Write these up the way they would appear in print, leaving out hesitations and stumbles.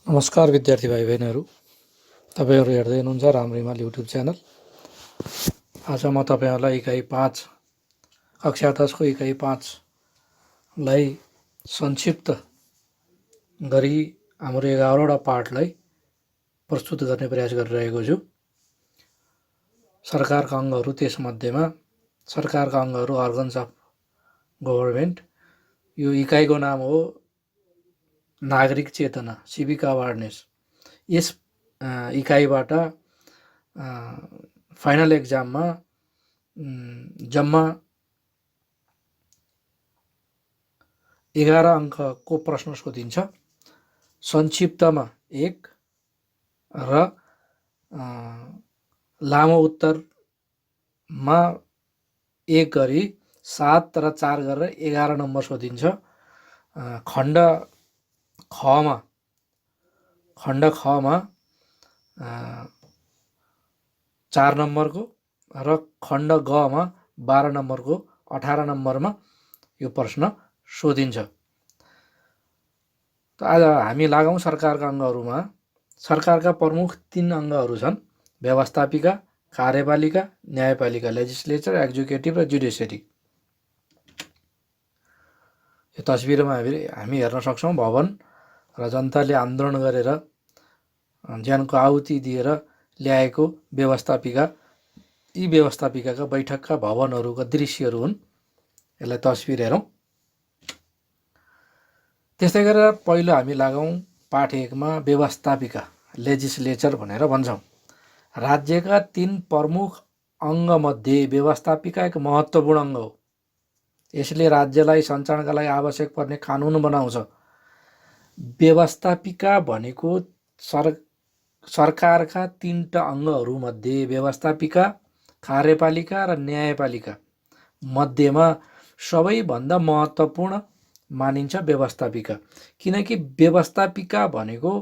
नमस्कार विद्यार्थी भाइ बहिनीहरू, तपाईँहरू हेर्दै हुनुहुन्छ राम रिमाल युट्युब च्यानल। आज म तपाईँहरूलाई इकाइ 5 कक्षा 10 को इकाइ 5 लाई संक्षिप्त गरी हाम्रो 11वटा पाठलाई प्रस्तुत गर्ने प्रयास गरिरहेको छु। सरकारका अङ्गहरू, त्यसमध्येमा सरकारका अङ्गहरू, अर्गन्स अफ गभर्मेन्ट। यो इकाइको नाम हो नागरिक चेतना, सिभिक अवेरनेस। यस इकाइबाट फाइनल एक्जाममा जम्मा 11 अङ्कको प्रश्न सोधिन्छ। संक्षिप्तमा 1 र लामो उत्तरमा 1 गरी 7 र 4 गरेर 11 नम्बर सोधिन्छ। खण्ड खमा 4 नम्बरको र खण्ड गमा 12 नम्बरको 18 नम्बरमा यो प्रश्न सोधिन्छ। त आज हामी लागौँ सरकारका अङ्गहरूमा। सरकारका प्रमुख 3 अङ्गहरू छन्: व्यवस्थापिका, कार्यपालिका, न्यायपालिका, लेजिस्लेचर, एक्जिक्युटिभ र जुडिसियरी। यो तस्बिरमा हामी हेर्न सक्छौँ भवन र जनताले आन्दोलन गरेर ज्यानको आहुति दिएर ल्याएको व्यवस्थापिका। यी व्यवस्थापिकाका बैठकका भवनहरूका दृश्यहरू हुन्। यसलाई तस्बिर हेरौँ। त्यस्तै गरेर पहिलो हामी लागौँ पाठ 1 मा व्यवस्थापिका, लेजिस्लेचर भनेर भन्छौँ। राज्यका 3 प्रमुख अङ्गमध्ये व्यवस्थापिका एक महत्त्वपूर्ण अङ्ग हो। यसले राज्यलाई सञ्चालनका लागि आवश्यक पर्ने कानुन बनाउँछ। व्यवस्थापिका भनेको सरकारका 3टा अङ्गहरूमध्ये व्यवस्थापिका, कार्यपालिका र न्यायपालिका मध्येमा सबैभन्दा महत्त्वपूर्ण मानिन्छ व्यवस्थापिका। किनकि व्यवस्थापिका भनेको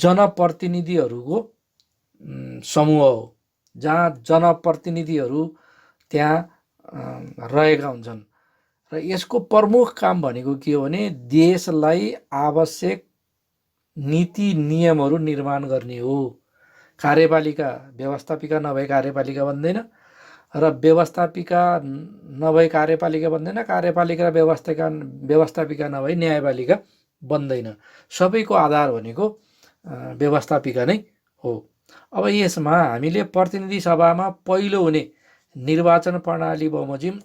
जनप्रतिनिधिहरूको समूह हो। जहाँ जनप्रतिनिधिहरू त्यहाँ रहेका हुन्छन् र यसको प्रमुख काम भनेको के हो भने देशलाई आवश्यक नीति नियमहरू निर्माण गर्ने हो। कार्यपालिका व्यवस्थापिका नभए कार्यपालिका बन्दैन र व्यवस्थापिका नभए कार्यपालिका बन्दैन। कार्यपालिका र व्यवस्थापिका नभए न्यायपालिका बन्दैन। सबैको आधार भनेको व्यवस्थापिका नै हो। अब यसमा हामीले प्रतिनिधि सभामा पहिलो हुने निर्वाचन प्रणाली बमोजिम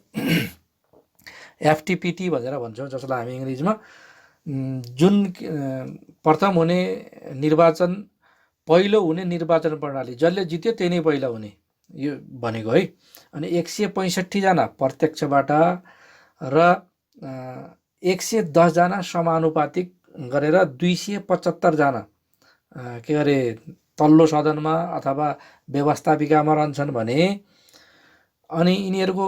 एफटिपिटी भनेर भन्छौँ, जसलाई हामी इङ्ग्लिसमा। जुन प्रथम हुने निर्वाचन, पहिलो हुने निर्वाचन प्रणाली, जसले जित्यो त्यही नै पहिला हुने, यो भनेको है। अनि 165 जना प्रत्यक्षबाट र 110 जना समानुपातिक गरेर 275 जना के अरे तल्लो सदनमा अथवा व्यवस्थापिकामा रहन्छन् भने, अनि यिनीहरूको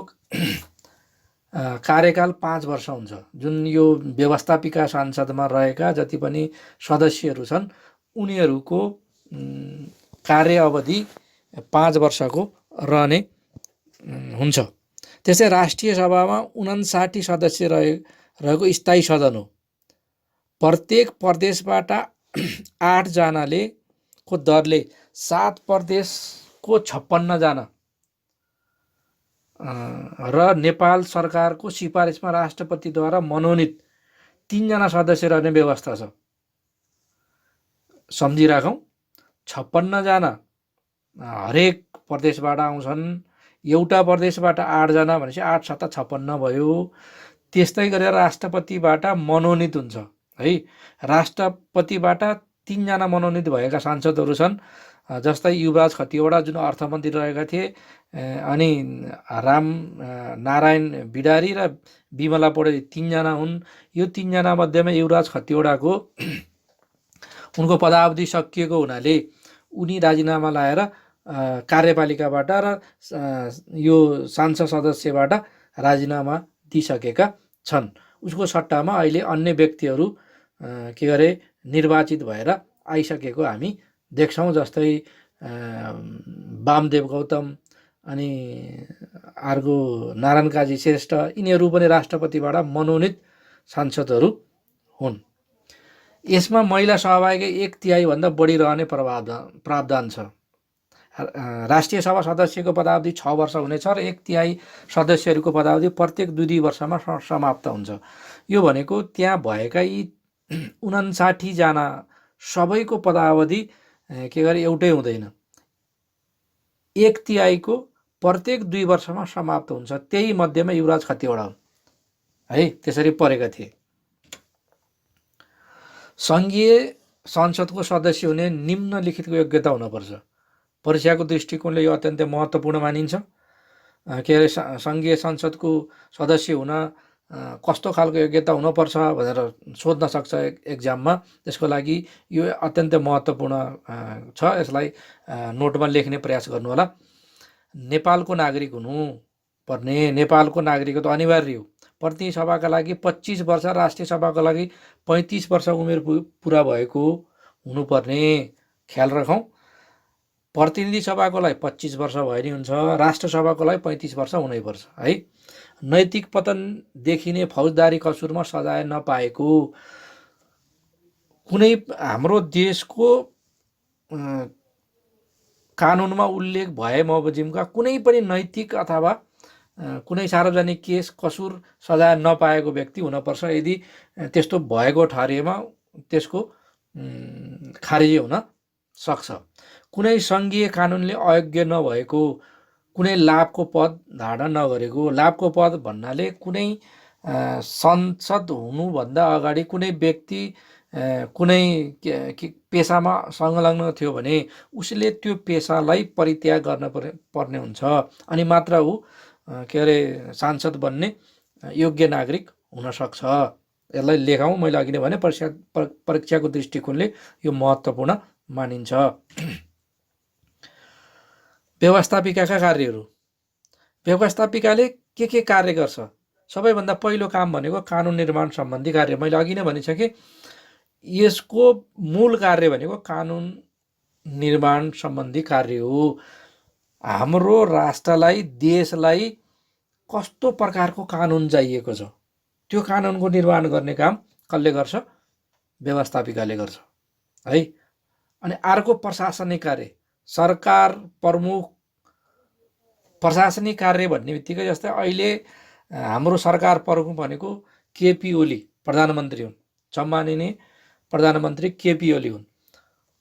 कार्यकाल 5 वर्ष हुन्छ। जुन यो व्यवस्थापिका संसदमा रहेका जति पनि सदस्यहरू छन् उनीहरूको कार्य अवधि 5 वर्षको रहने हुन्छ। त्यसै राष्ट्रिय सभामा 59 सदस्य रहेको स्थायी सदन हो। प्रत्येक प्रदेशबाट 8 जनाले को दरले 7 प्रदेशको 56 जना र नेपाल सरकारको सिफारिसमा राष्ट्रपतिद्वारा मनोनित 3 जना सदस्य रहने व्यवस्था छ। सम्झिराखौँ, 56 जना हरेक प्रदेशबाट आउँछन्। एउटा प्रदेशबाट 8 जना भनेपछि 8 7 56 भयो। त्यस्तै गरेर राष्ट्रपतिबाट मनोनित हुन्छ है। राष्ट्रपतिबाट 3 जना मनोनित भएका सांसदहरू छन्, जस्तै युवराज खतिवडा जुन अर्थमन्त्री रहेका थिए, अनि राम नारायण भिडारी र बिमला पौडेल 3 जना हुन्। यो 3 जना मध्येमा युवराज खतिवडाको उनको पदावधि सकिएको हुनाले उनी राजीनामा लाएर कार्यपालिकाबाट र यो सांसद सदस्यबाट राजीनामा दिइसकेका छन्। उसको सट्टामा अहिले अन्य व्यक्तिहरू के गरे निर्वाचित भएर आइसकेको हामी देख्छौँ। जस्तै वामदेव गौतम, अनि अर्को नारायण काजी श्रेष्ठ, यिनीहरू पनि राष्ट्रपतिबाट मनोनित सांसदहरू हुन्। यसमा महिला सहभागी 1/3 भन्दा बढी रहने प्रावधान छ। राष्ट्रिय सभा सदस्यको पदावधि 6 वर्ष हुनेछ र 1/3 सदस्यहरूको पदावधि प्रत्येक 2 वर्षमा समाप्त हुन्छ। यो भनेको त्यहाँ भएका यी 59 जना सबैको पदावधि के गरे एउटै हुँदैन, 1/3 को प्रत्येक 2 वर्षमा समाप्त हुन्छ। त्यही मध्येमा युवराज खतिवडा हुन् है, त्यसरी परेका थिए। सङ्घीय संसदको सदस्य हुने निम्नलिखितको योग्यता हुनुपर्छ। परीक्षाको दृष्टिकोणले यो अत्यन्तै महत्त्वपूर्ण मानिन्छ। के अरे सङ्घीय संसदको सदस्य हुन कस्तो खालको योग्यता हुनुपर्छ भनेर सोध्न सक्छ एक्जाममा। त्यसको लागि यो अत्यन्तै महत्त्वपूर्ण छ, यसलाई नोटमा लेख्ने प्रयास गर्नुहोला। नेपालको नागरिक हुनुपर्ने, नेपालको नागरिक त अनिवार्य हो। प्रतिनिधि सभाका लागि 25 वर्ष, राष्ट्रिय सभाको लागि 35 वर्ष उमेर पुरा भएको हुनुपर्ने, ख्याल रखौँ। प्रतिनिधि सभाको लागि 25 वर्ष भए नि हुन्छ, राष्ट्र सभाको लागि 35 वर्ष हुनैपर्छ है। नैतिक पतन देखिने फौजदारी कसुरमा सजाय नपाएको, कुनै हाम्रो देशको कानुनमा उल्लेख भए बमोजिमका कुनै पनि नैतिक अथवा कुनै सार्वजनिक केस कसुर सजाय नपाएको व्यक्ति हुनपर्छ। यदि त्यस्तो भएको ठहरिएमा त्यसको खारिज हुन सक्छ। कुनै सङ्घीय कानुनले अयोग्य नभएको, कुनै लाभको पद धारण नगरेको, लाभको पद भन्नाले कुनै संसद हुनुभन्दा अगाडि कुनै व्यक्ति कुनै पेसामा संलग्न थियो भने उसले त्यो पेसालाई परित्याग गर्न पर्ने हुन्छ, अनि मात्र ऊ के अरे सांसद बन्ने योग्य नागरिक हुनसक्छ। यसलाई लेखौँ। मैले अघि नै भने परीक्षाको दृष्टिकोणले यो महत्त्वपूर्ण मानिन्छ। व्यवस्थापिकाका कार्यहरू। व्यवस्थापिकाले के कार्य गर्छ? सबैभन्दा पहिलो काम भनेको कानुन निर्माण सम्बन्धी कार्य। मैले अघि नै भनिसकेँ, यसको मूल कार्य भनेको कानुन निर्माण सम्बन्धी कार्य हो। हाम्रो राष्ट्रलाई, देशलाई कस्तो प्रकारको कानुन चाहिएको छ त्यो कानुनको निर्माण गर्ने काम कसले गर्छ? व्यवस्थापिकाले गर्छ है। अनि अर्को प्रशासनिक कार्य, सरकार प्रमुख प्रशासनिक कार्य भन्ने बित्तिकै जस्तै अहिले हाम्रो सरकार प्रमुख भनेको केपी ओली प्रधानमन्त्री हुन्, सम्माननीय प्रधानमन्त्री केपी ओली हुन्।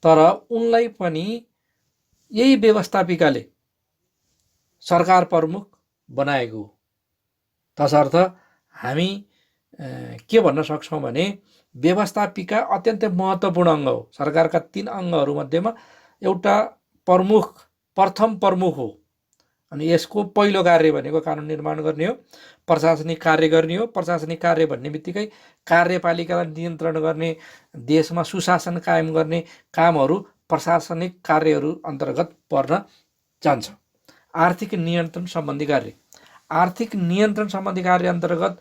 तर उनलाई पनि यही व्यवस्थापिकाले सरकार प्रमुख बनाएको हो। तसर्थ हामी के भन्न सक्छौँ भने व्यवस्थापिका अत्यन्तै महत्त्वपूर्ण अङ्ग हो। सरकारका 3 अङ्गहरूमध्येमा एउटा प्रथम प्रमुख हो। अनि यसको पहिलो कार्य भनेको कानुन निर्माण गर्ने हो, प्रशासनिक कार्य गर्ने हो। प्रशासनिक कार्य भन्ने बित्तिकै कार्यपालिकालाई नियन्त्रण गर्ने, देशमा सुशासन कायम गर्ने कामहरू प्रशासनिक कार्यहरू अन्तर्गत पर्न जान्छ। आर्थिक नियन्त्रण सम्बन्धी कार्य। आर्थिक नियन्त्रण सम्बन्धी कार्य अन्तर्गत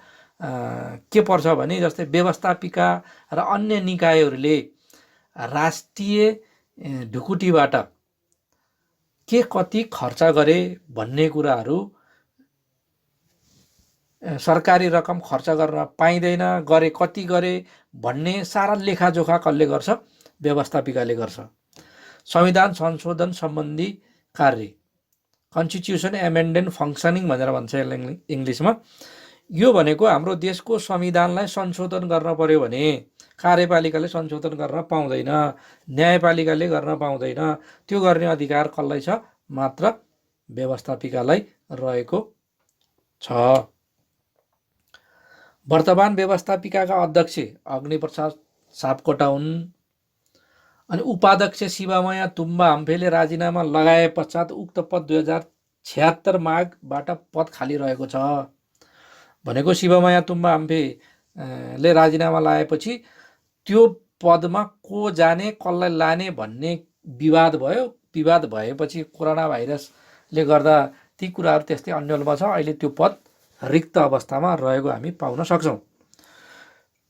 के पर्छ भने जस्तै व्यवस्थापिका र अन्य निकायहरूले राष्ट्रिय ढुकुटीबाट के कति खर्च गरे भन्ने कुराहरू, सरकारी रकम खर्च गर्न पाइँदैन, गरे कति गरे भन्ने सारा लेखाजोखा कसले गर्छ? व्यवस्थापिकाले गर्छ। संविधान संशोधन सम्बन्धी कार्य, कन्स्टिट्युसन एमेन्डेन्ट फङ्सनिङ भनेर भन्छ इङ्ग्लिसमा। यो भनेको हाम्रो देशको संविधानलाई संशोधन गर्न पर्यो भने कार्यपालिकाले संशोधन गर्न पाउँदैन, न्यायपालिकाले गर्न पाउँदैन। त्यो गर्ने अधिकार कसलाई छ? मात्र व्यवस्थापिकालाई रहेको छ। वर्तमान व्यवस्थापिकाका अध्यक्ष अग्निप्रसाद सापकोटा हुन्। अनि उपाध्यक्ष शिवमाया तुम्बा हम्फेले राजीनामा लगाए पश्चात उक्त पद 2076 माघबाट पद खाली रहेको छ। भनेको शिवमाया तुम्बा हम्फेले राजीनामा लगाएपछि त्यो पदमा को जाने, कसलाई लाने भन्ने विवाद भयो। विवाद भएपछि कोरोना भाइरसले गर्दा ती कुराहरू त्यस्तै अन्यलमा छ। अहिले त्यो पद रिक्त अवस्थामा रहेको हामी पाउन सक्छौँ।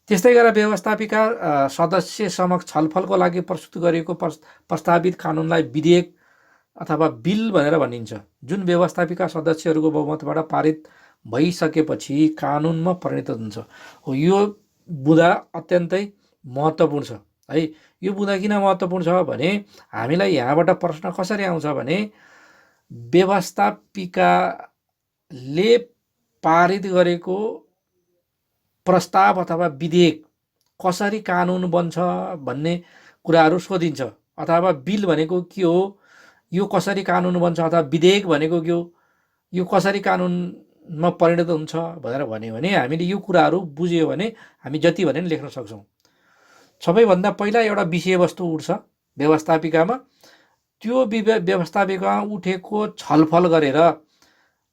त्यस्तै गरेर व्यवस्थापिका सदस्य समक्ष छलफलको लागि प्रस्तुत गरिएको प्रस्तावित कानुनलाई विधेयक अथवा बिल भनेर भनिन्छ, जुन व्यवस्थापिका सदस्यहरूको बहुमतबाट पारित भइसकेपछि कानुनमा परिणत हुन्छ। हो, यो बुँदा अत्यन्तै महत्त्वपूर्ण छ है। यो बुँदा किन महत्त्वपूर्ण छ भने हामीलाई यहाँबाट प्रश्न कसरी आउँछ भने व्यवस्थापिकाले पारित गरेको प्रस्ताव अथवा विधेयक कसरी कानुन बन्छ भन्ने कुराहरू सोधिन्छ। अथवा बिल भनेको के हो, यो कसरी कानुन बन्छ, अथवा विधेयक भनेको के हो, यो कसरी कानुनमा परिणत हुन्छ भनेर भन्यो भने हामीले यो कुराहरू बुझ्यो भने हामी जति भने लेख्न सक्छौँ। सबैभन्दा पहिला एउटा विषयवस्तु उठ्छ व्यवस्थापिकामा। त्यो व्यवस्थापिकामा उठेको छलफल गरेर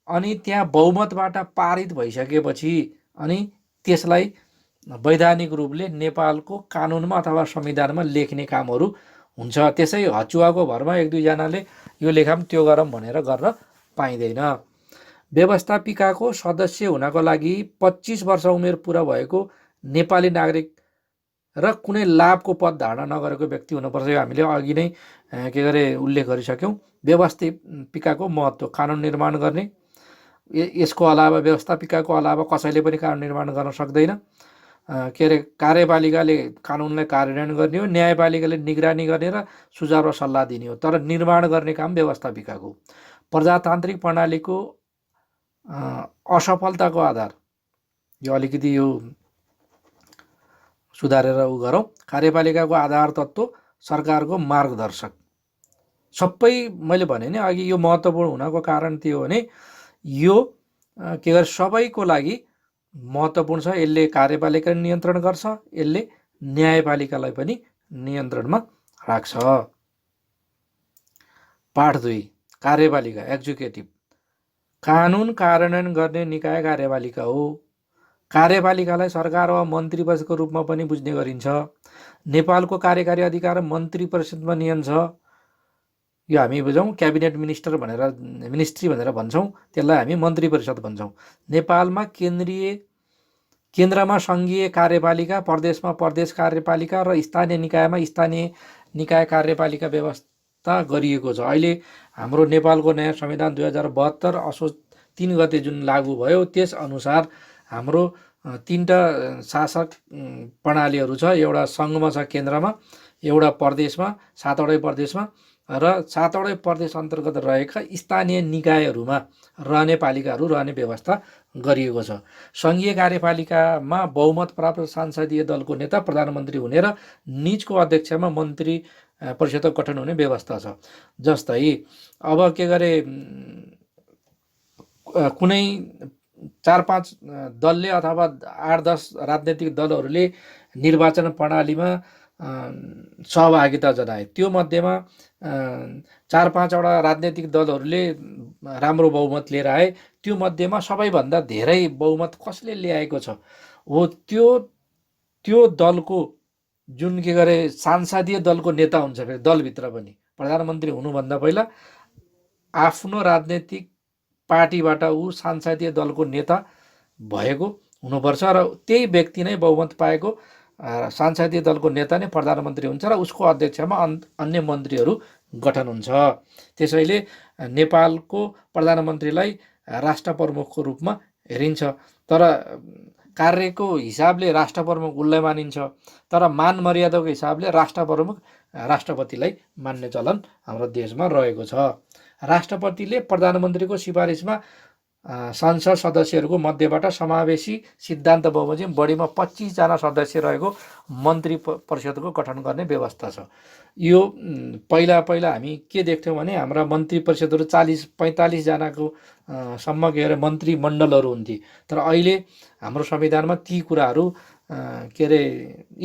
अनि त्यहाँ बहुमतबाट पारित भइसकेपछि अनि त्यसलाई वैधानिक रूपले नेपालको कानुनमा अथवा संविधानमा लेख्ने कामहरू हुन्छ। त्यसै हचुवाको भरमा एक दुईजनाले यो लेखौँ त्यो गरौँ भनेर गर्न पाइँदैन। व्यवस्थापिकाको सदस्य हुनको लागि 25 वर्ष उमेर पुरा भएको नेपाली नागरिक र कुनै लाभको पद धारण नगरेको व्यक्ति हुनुपर्छ। यो हामीले अघि नै के गरे उल्लेख गरिसक्यौँ। व्यवस्थापिकाको महत्त्व, कानुन निर्माण गर्ने, यसको अलावा व्यवस्थापिकाको अलावा कसैले पनि कानुन निर्माण गर्न सक्दैन। के अरे कार्यपालिकाले कानुनलाई कार्यान्वयन गर्ने हो, न्यायपालिकाले निगरानी गर्ने र सुझाव र सल्लाह दिने हो, तर निर्माण गर्ने काम व्यवस्थापिकाको। प्रजातान्त्रिक प्रणालीको असफलताको आधार, यो अलिकति यो सुधारेर गरौँ। कार्यपालिकाको आधार तत्त्व सरकारको मार्गदर्शक। सबै मैले भने नि अघि यो महत्त्वपूर्ण हुनको कारण त्यो हो भने यो के गरे सबैको लागि महत्त्वपूर्ण छ। यसले कार्यपालिकालाई नियन्त्रण गर्छ, यसले न्यायपालिकालाई पनि नियन्त्रणमा राख्छ। पाठ 2, कार्यपालिका एक्जिक्युटिभ। कानुन कार्यान्वयन गर्ने निकाय कार्यपालिका हो। कार्यपालिकालाई सरकार वा मन्त्री परिषदको रूपमा पनि बुझ्ने गरिन्छ। नेपालको कार्यकारी अधिकार मन्त्री परिषदमा नियन छ। यो हामी बुझौँ, क्याबिनेट मिनिस्टर भनेर, मिनिस्ट्री भनेर भन्छौँ, त्यसलाई हामी मन्त्री परिषद भन्छौँ। नेपालमा केन्द्रमा सङ्घीय कार्यपालिका, प्रदेशमा प्रदेश कार्यपालिका र स्थानीय निकायमा स्थानीय निकाय कार्यपालिका व्यवस्था गरिएको छ। अहिले हाम्रो नेपालको नयाँ संविधान 2072 असोज 3 गते जुन लागू भयो त्यसअनुसार हाम्रो 3टा शासक प्रणालीहरू छ। एउटा सङ्घमा छ केन्द्रमा, एउटा प्रदेशमा, 7वटै प्रदेशमा, र 7वटै प्रदेश अन्तर्गत रहेका स्थानीय निकायहरूमा रहने पालिकाहरू रहने व्यवस्था गरिएको छ। सङ्घीय कार्यपालिकामा बहुमत प्राप्त सांसदीय दलको नेता प्रधानमन्त्री हुने र निजको अध्यक्षमा मन्त्री परिषदको गठन हुने व्यवस्था छ। जस्तै अब के गरे कुनै 4-5 दलले अथवा 8-10 राजनैतिक दलहरूले निर्वाचन प्रणालीमा सहभागिता जनाए। त्यो मध्येमा 4-5वटा राजनैतिक दलहरूले राम्रो बहुमत लिएर आए। त्यो मध्येमा सबैभन्दा धेरै बहुमत कसले ल्याएको छ हो त्यो दलको जुन के गरे सांसदीय दलको नेता हुन्छ। फेरि दलभित्र पनि प्रधानमन्त्री हुनुभन्दा पहिला आफ्नो राजनैतिक पार्टीबाट ऊ सांसदीय दलको नेता भएको हुनुपर्छ र त्यही व्यक्ति नै बहुमत पाएको सांसदीय दलको नेता नै प्रधानमन्त्री हुन्छ र उसको अध्यक्षमा अन्य मन्त्रीहरू गठन हुन्छ। त्यसैले नेपालको प्रधानमन्त्रीलाई राष्ट्र प्रमुखको रूपमा हेरिन्छ। तर कार्यको हिसाबले राष्ट्र प्रमुख उसलाई मानिन्छ, तर मान मर्यादाको हिसाबले राष्ट्र प्रमुख राष्ट्रपतिलाई मान्ने चलन हाम्रो देशमा रहेको छ। राष्ट्रपतिले प्रधानमन्त्रीको सिफारिसमा संसद सदस्यहरूको मध्येबाट समावेशी सिद्धान्त बमोजिम बढीमा 25 जना सदस्य रहेको मन्त्री परिषदको गठन गर्ने व्यवस्था छ। यो पहिला हामी के देख्थ्यौँ भने हाम्रा मन्त्री परिषदहरू 40-45 जनाको सम्म के अरे मन्त्रीमण्डलहरू हुन्थे। तर अहिले हाम्रो संविधानमा ती कुराहरू के अरे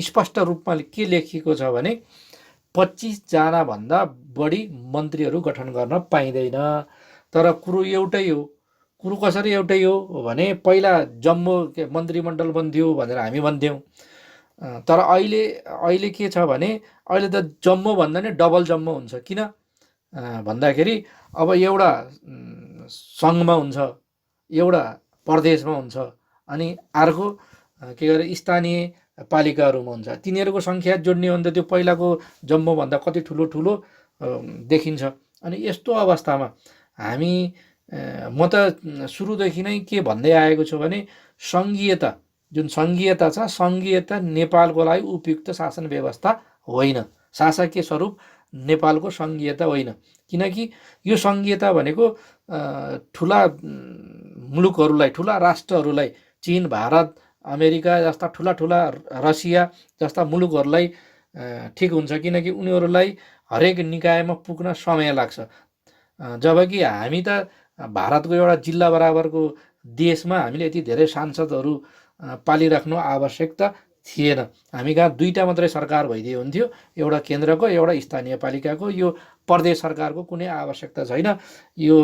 स्पष्ट रूपमा के लेखिएको छ भने 25 जनाभन्दा बढी मन्त्रीहरू गठन गर्न पाइँदैन। तर कुरो एउटै हो। कुरो कसरी एउटै हो भने पहिला जम्बो मन्त्रीमण्डल बन्थ्यो भनेर हामी भन्थ्यौँ। तर अहिले के छ भने अहिले त जम्बो भन्दा नि डबल जम्बो हुन्छ। किन भन्दाखेरि अब एउटा सङ्घमा हुन्छ, एउटा प्रदेशमा हुन्छ, अनि अर्को के गरे स्थानीय पालिकाहरूमा हुन्छ। तिनीहरूको सङ्ख्या जोड्ने हो भने त त्यो पहिलाको जम्बोभन्दा कति ठुलो देखिन्छ। अनि यस्तो अवस्थामा म त सुरुदेखि नै के भन्दै आएको छु भने सङ्घीयता जुन सङ्घीयता छ, सङ्घीयता नेपालको लागि उपयुक्त शासन व्यवस्था होइन। शासकीय स्वरूप नेपालको सङ्घीयता होइन, किनकि यो सङ्घीयता भनेको ठुला मुलुकहरूलाई, ठुला राष्ट्रहरूलाई, चीन, भारत, अमेरिका जस्ता ठुला ठुला, रसिया जस्ता मुलुकहरूलाई ठिक हुन्छ, किनकि उनीहरूलाई हरेक निकायमा पुग्न समय लाग्छ। जबकि हामी त भारतको एउटा जिल्ला बराबरको देशमा हामीले यति धेरै सांसदहरू पालिराख्नु आवश्यकता थिएन। हामी कहाँ दुईवटा मात्रै सरकार भइदियो हुन्थ्यो, एउटा केन्द्रको, एउटा स्थानीय पालिकाको। यो प्रदेश सरकारको कुनै आवश्यकता छैन। यो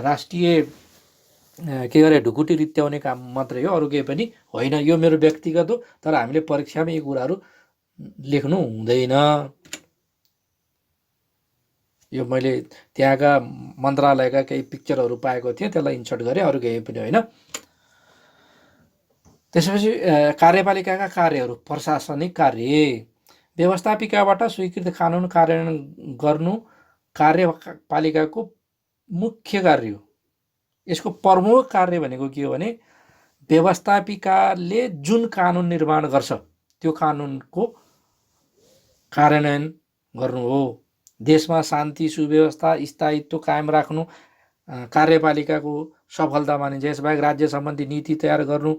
राष्ट्रिय के गरे ढुकुटी रित्याउने काम मात्रै हो, अरू केही पनि होइन। यो मेरो व्यक्तिगत हो, तर हामीले परीक्षामा यी कुराहरू लेख्नु हुँदैन। यो मैले त्यहाँका मन्त्रालयका केही पिक्चरहरू पाएको थिएँ, त्यसलाई इन्सर्ट गरेँ, अरू केही पनि होइन। त्यसपछि कार्यपालिकाका कार्यहरू। प्रशासनिक कार्य व्यवस्थापिकाबाट स्वीकृत कानुन कार्यान्वयन गर्नु कार्यपालिकाको मुख्य कार्य हो। यसको प्रमुख कार्य भनेको के हो भने व्यवस्थापिकाले जुन कानुन निर्माण गर्छ त्यो कानुनको कार्यान्वयन गर्नु हो। देशमा शान्ति, सुव्यवस्था, स्थायित्व कायम राख्नु कार्यपालिकाको सफलता मानिन्छ। यसबाहेक राज्य सम्बन्धी नीति तयार गर्नु,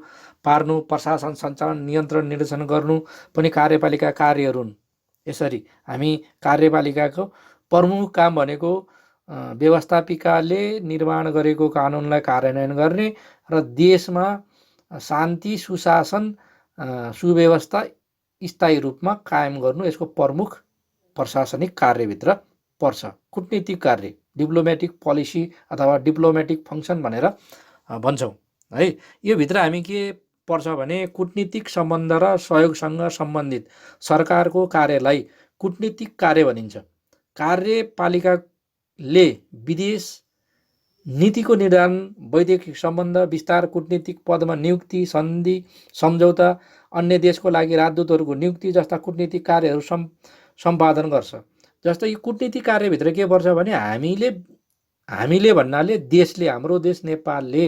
पार्नु, प्रशासन सञ्चालन, नियन्त्रण, निर्देशन गर्नु पनि कार्यपालिका कार्यहरू हुन्। यसरी हामी कार्यपालिकाको प्रमुख काम भनेको व्यवस्थापिकाले निर्माण गरेको कानुनलाई कार्यान्वयन गर्ने र देशमा शान्ति, सुशासन, सुव्यवस्था स्थायी रूपमा कायम गर्नु यसको प्रमुख प्रशासनिक कार्यभित्र पर्छ। कूटनीतिक कार्य, डिप्लोमेटिक पोलिसी अथवा डिप्लोमेटिक फङ्सन भनेर भन्छौँ है। यो भित्र हामी के पर्छ भने कूटनीतिक सम्बन्ध र सहयोगसँग सम्बन्धित सरकारको कार्यलाई कूटनीतिक कार्य भनिन्छ। कार्यपालिकाले विदेश नीतिको निर्धारण, वैदेशिक सम्बन्ध विस्तार, कूटनीतिक पदमा नियुक्ति, सन्धि, सम्झौता, अन्य देशको लागि राजदूतहरूको नियुक्ति जस्ता कूटनीतिक कार्यहरू सम्पादन गर्छ। जस्तो यो कूटनीतिक कार्यभित्र के पर्छ भने हामीले भन्नाले देशले, हाम्रो देश नेपालले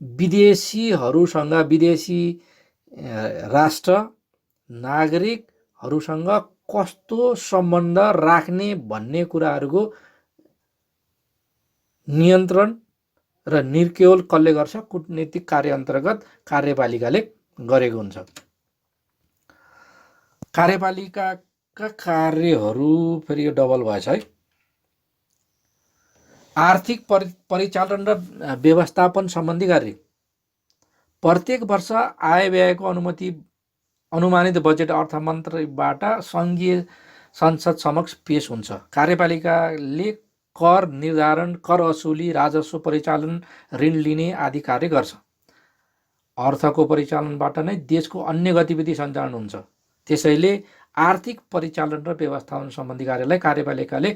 विदेशीहरूसँग, विदेशी राष्ट्र नागरिकहरूसँग कस्तो सम्बन्ध राख्ने भन्ने कुराहरूको नियन्त्रण र निर्क्योल कसले गर्छ? कूटनीतिक कार्य अन्तर्गत कार्यपालिकाले गरेको हुन्छ। कार्यपालिकाका कार्यहरू फेरि यो डबल भएछ है। आर्थिक परिचालन र व्यवस्थापन सम्बन्धी कार्य। प्रत्येक वर्ष आय व्ययको अनुमानित बजेट अर्थमन्त्रीबाट सङ्घीय संसद समक्ष पेश हुन्छ। कार्यपालिकाले कर निर्धारण, कर असुली, राजस्व परिचालन, ऋण लिने आदि कार्य गर्छ। अर्थको परिचालनबाट नै देशको अन्य गतिविधि सञ्चालन हुन्छ। त्यसैले आर्थिक परिचालन र व्यवस्थापन सम्बन्धी कार्यलाई कार्यपालिकाले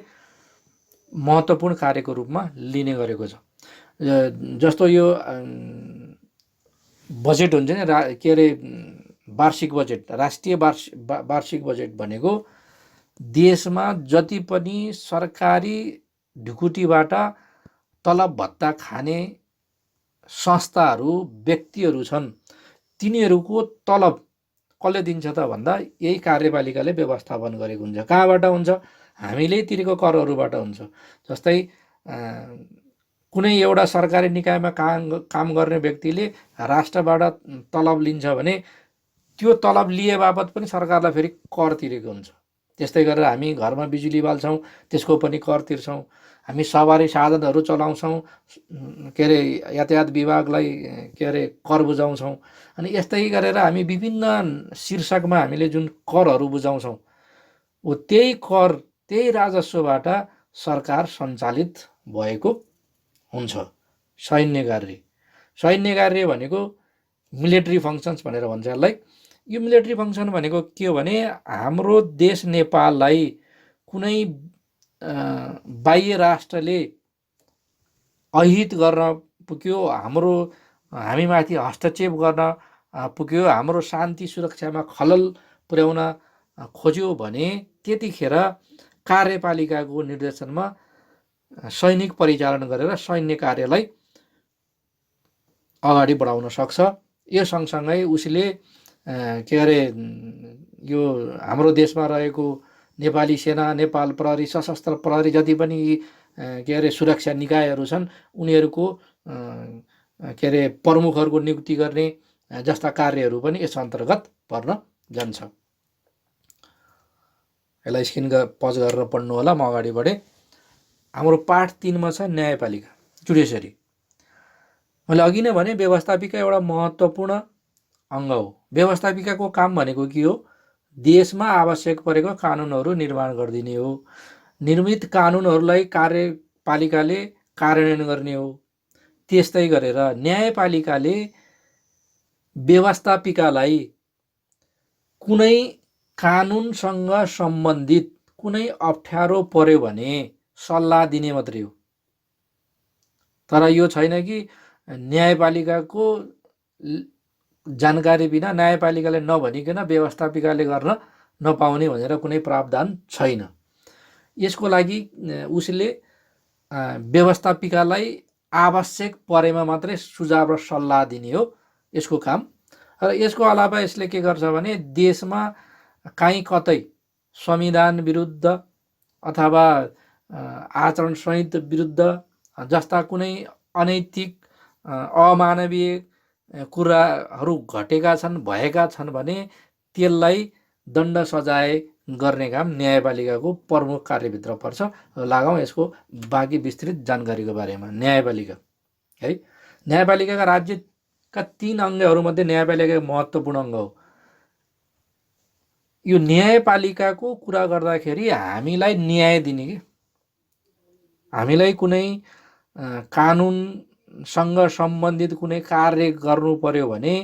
महत्त्वपूर्ण कार्यको रूपमा लिने गरेको छ। जस्तो यो बजेट हुन्छ नि, के अरे वार्षिक बजेट, राष्ट्रिय वार्षिक बजेट भनेको देशमा जति पनि सरकारी ढुकुटीबाट तलब भत्ता खाने संस्थाहरू, व्यक्तिहरू छन्, तिनीहरूको तलब कसले दिन्छ त भन्दा यही कार्यपालिकाले व्यवस्थापन गरेको हुन्छ। कहाँबाट हुन्छ? हामीले तिरेको करहरूबाट हुन्छ। जस्तै कुनै एउटा सरकारी निकायमा काम गर्ने व्यक्तिले राष्ट्रबाट तलब लिन्छ भने त्यो तलब लिए बापत पनि सरकारलाई फेरि कर तिरेको हुन्छ। त्यस्तै गरेर हामी घरमा बिजुली बाल्छौँ, त्यसको पनि कर तिर्छौँ। हामी सवारी साधनहरू चलाउँछौँ, के अरे यातायात विभागलाई के अरे कर बुझाउँछौँ। अनि यस्तै गरेर हामी विभिन्न शीर्षकमा हामीले जुन करहरू बुझाउँछौँ, त्यही कर, त्यही राजस्वबाट सरकार सञ्चालित भएको हुन्छ। सैन्य कार्य भनेको मिलिट्री फङ्सन्स भनेर भन्छ यसलाई। यो मिलिट्री फङ्सन भनेको के हो भने हाम्रो देश नेपाललाई कुनै बाह्य राष्ट्रले अहित गर्न पुग्यो, हामीमाथि हस्तक्षेप गर्न पुग्यो, हाम्रो शान्ति सुरक्षामा खलल पुर्याउन खोज्यो भने त्यतिखेर कार्यपालिकाको निर्देशनमा सैनिक परिचालन गरेर सैन्य कार्यलाई अगाडि बढाउन सक्छ। यो सँगसँगै उसले के अरे यो हाम्रो देशमा रहेको नेपाली सेना, नेपाल प्रहरी, सशस्त्र प्रहरी जति पनि के अरे सुरक्षा निकायहरू छन् उनीहरूको के अरे प्रमुखहरूको नियुक्ति गर्ने जस्ता कार्यहरू पनि यस अन्तर्गत पर्न जान्छ। यसलाई स्क्रिन पज गरेर पढ्नु होला, म अगाडि बढेँ। हाम्रो पाठ 3 मा छ न्यायपालिका, जुडिसियरी। मैले अघि नै भने व्यवस्थापिका एउटा महत्त्वपूर्ण अङ्ग हो। व्यवस्थापिकाको काम भनेको के हो? देशमा आवश्यक परेको कानुनहरू निर्माण गरिदिने हो। निर्मित कानुनहरूलाई कार्यपालिकाले कार्यान्वयन गर्ने हो। त्यस्तै गरेर न्यायपालिकाले व्यवस्थापिकालाई कुनै कानुनसँग सम्बन्धित कुनै अप्ठ्यारो पर्यो भने सल्लाह दिने मात्रै हो। तर यो छैन कि न्यायपालिकाको जानकारी बिना न्यायपालिकाले नभनिकन व्यवस्थापिकाले गर्न नपाउने भनेर कुनै प्रावधान छैन। यसको लागि उसले व्यवस्थापिकालाई आवश्यक परेमा मात्रै सुझाव र सल्लाह दिने हो यसको काम। र यसको अलावा यसले के गर्छ भने देशमा काहीँ कतै संविधान विरुद्ध अथवा आचरण संहिता विरुद्ध जस्ता कुनै अनैतिक अमानवीय कुराहरू घटेका छन्, भएका छन् भने त्यसलाई दण्ड सजाय गर्ने काम न्यायपालिकाको प्रमुख कार्यभित्र पर्छ। लागौँ यसको बाँकी विस्तृत जानकारीको बारेमा। न्यायपालिका है, न्यायपालिकाका राज्यका 3 अङ्गहरूमध्ये न्यायपालिका महत्त्वपूर्ण अङ्ग हो। यो न्यायपालिकाको कुरा गर्दाखेरि हामीलाई न्याय दिने कि हामीलाई कुनै कानुनसँग सम्बन्धित कुनै कार्य गर्नु पर्यो भने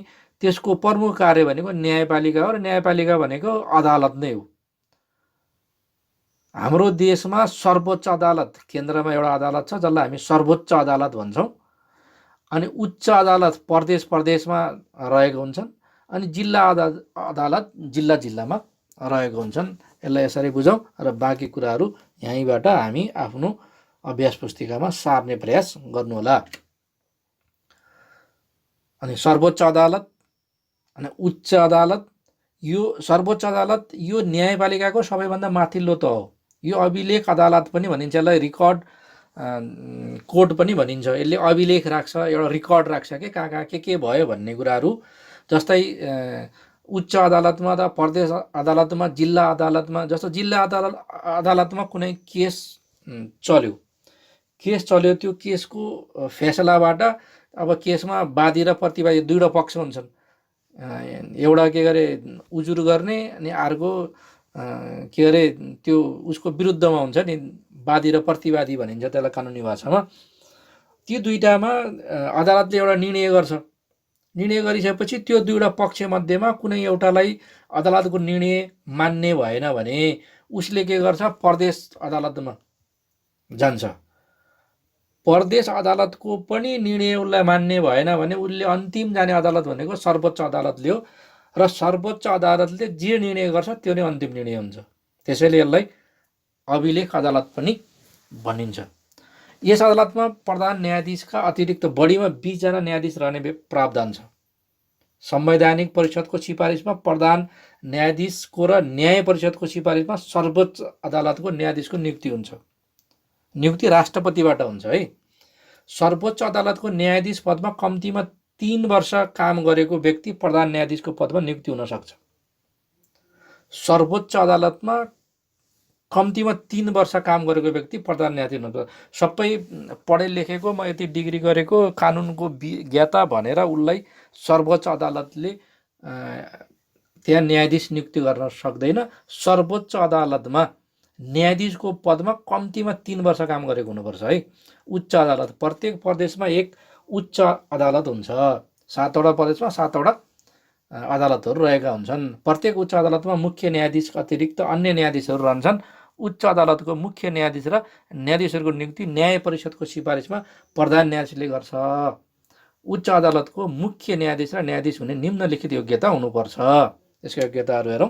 त्यसको प्रमुख कार्य भनेको न्यायपालिका हो र न्यायपालिका भनेको अदालत नै हो। हाम्रो देशमा सर्वोच्च अदालत, केन्द्रमा एउटा अदालत छ जसलाई हामी सर्वोच्च अदालत भन्छौँ। अनि उच्च अदालत प्रदेश प्रदेशमा रहेको हुन्छन्। अनि जिल्ला अदालत जिल्ला जिल्लामा रहेको हुन्छन्। यसलाई यसरी बुझौँ र बाँकी कुराहरू यहीँबाट हामी आफ्नो अभ्यास पुस्तिकामा सार्ने प्रयास गर्नुहोला। अनि सर्वोच्च अदालत अनि उच्च अदालत, यो सर्वोच्च अदालत यो न्यायपालिकाको सबैभन्दा माथिल्लो तह हो। यो अभिलेख अदालत पनि भनिन्छ, यसलाई रिकर्ड कोर्ट पनि भनिन्छ। यसले अभिलेख राख्छ, एउटा रिकर्ड राख्छ के कहाँ कहाँ के भयो भन्ने कुराहरू। जस्तै उच्च अदालतमा त प्रदेश अदालतमा, जिल्ला अदालतमा, जस्तो जिल्ला अदालतमा कुनै केस चल्यो, त्यो केसको फैसलाबाट अब केसमा वादी र प्रतिवादी दुईवटा पक्ष हुन्छन्। एउटा के अरे उजुर गर्ने अनि अर्को के अरे त्यो उसको विरुद्धमा हुन्छ नि, वादी र प्रतिवादी भनिन्छ त्यसलाई कानुनी भाषामा। ती दुईटामा अदालतले एउटा निर्णय गर्छ। निर्णय गरिसकेपछि त्यो दुईवटा पक्ष मध्येमा कुनै एउटालाई अदालतको निर्णय मान्ने भएन भने उसले के गर्छ, प्रदेश अदालतमा जान्छ। प्रदेश अदालतको पनि निर्णय उसलाई मान्ने भएन भने उसले अन्तिम जाने अदालत भनेको सर्वोच्च अदालतले हो। र सर्वोच्च अदालतले जे निर्णय गर्छ त्यो नै अन्तिम निर्णय हुन्छ। त्यसैले यसलाई अभिलेख अदालत पनि भनिन्छ। यस अदालतमा प्रधान न्यायाधीशका अतिरिक्त बढीमा 20 जना न्यायाधीश रहने प्रावधान छ। संवैधानिक परिषदको सिफारिसमा प्रधान न्यायाधीशको र न्याय परिषदको सिफारिसमा सर्वोच्च अदालतको न्यायाधीशको नियुक्ति हुन्छ। नियुक्ति राष्ट्रपतिबाट हुन्छ है। सर्वोच्च अदालतको न्यायाधीश पदमा कम्तीमा 3 वर्ष काम गरेको व्यक्ति प्रधान न्यायाधीशको पदमा नियुक्ति हुन सक्छ। सर्वोच्च अदालतमा कम्तीमा 3 वर्ष काम गरेको व्यक्ति प्रधान न्यायाधीश हुनुहुन्छ। सबै पढे लेखेको, म यति डिग्री गरेको, कानुनको ज्ञाता भनेर उसलाई सर्वोच्च अदालतले त्यहाँ न्यायाधीश नियुक्ति गर्न सक्दैन। सर्वोच्च अदालतमा न्यायाधीशको पदमा कम्तीमा 3 वर्ष काम गरेको हुनुपर्छ है। उच्च अदालत, प्रत्येक प्रदेशमा एक उच्च अदालत हुन्छ। 7वटा प्रदेशमा 7वटा अदालतहरू रहेका हुन्छन्। प्रत्येक उच्च अदालतमा मुख्य न्यायाधीश अतिरिक्त अन्य न्यायाधीशहरू रहन्छन्। उच्च अदालतको मुख्य न्यायाधीश र न्यायाधीशहरूको नियुक्ति न्याय परिषदको सिफारिसमा प्रधान न्यायाधीशले गर्छ। उच्च अदालतको मुख्य न्यायाधीश र न्यायाधीश हुने निम्नलिखित योग्यता हुनुपर्छ। यसको योग्यताहरू हेरौँ।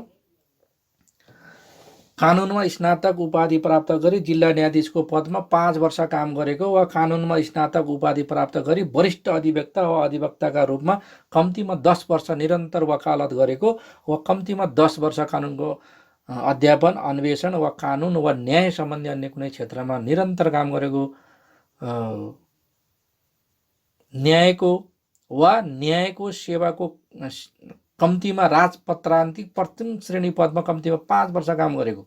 कानुनमा स्नातक उपाधि प्राप्त गरी जिल्ला न्यायाधीशको पदमा 5 वर्ष काम गरेको वा कानुनमा स्नातक उपाधि प्राप्त गरी वरिष्ठ अधिवक्ता वा अधिवक्ताका रूपमा कम्तीमा 10 वर्ष निरन्तर वकालत गरेको वा कम्तीमा 10 वर्ष कानुनको अध्यापन अन्वेषण वा कानुन वा न्याय सम्बन्धी अन्य कुनै क्षेत्रमा निरन्तर काम गरेको न्यायको सेवाको कम्तीमा राजपत्रान्तिक प्रथम श्रेणी पदमा कम्तीमा 5 वर्ष काम गरेको।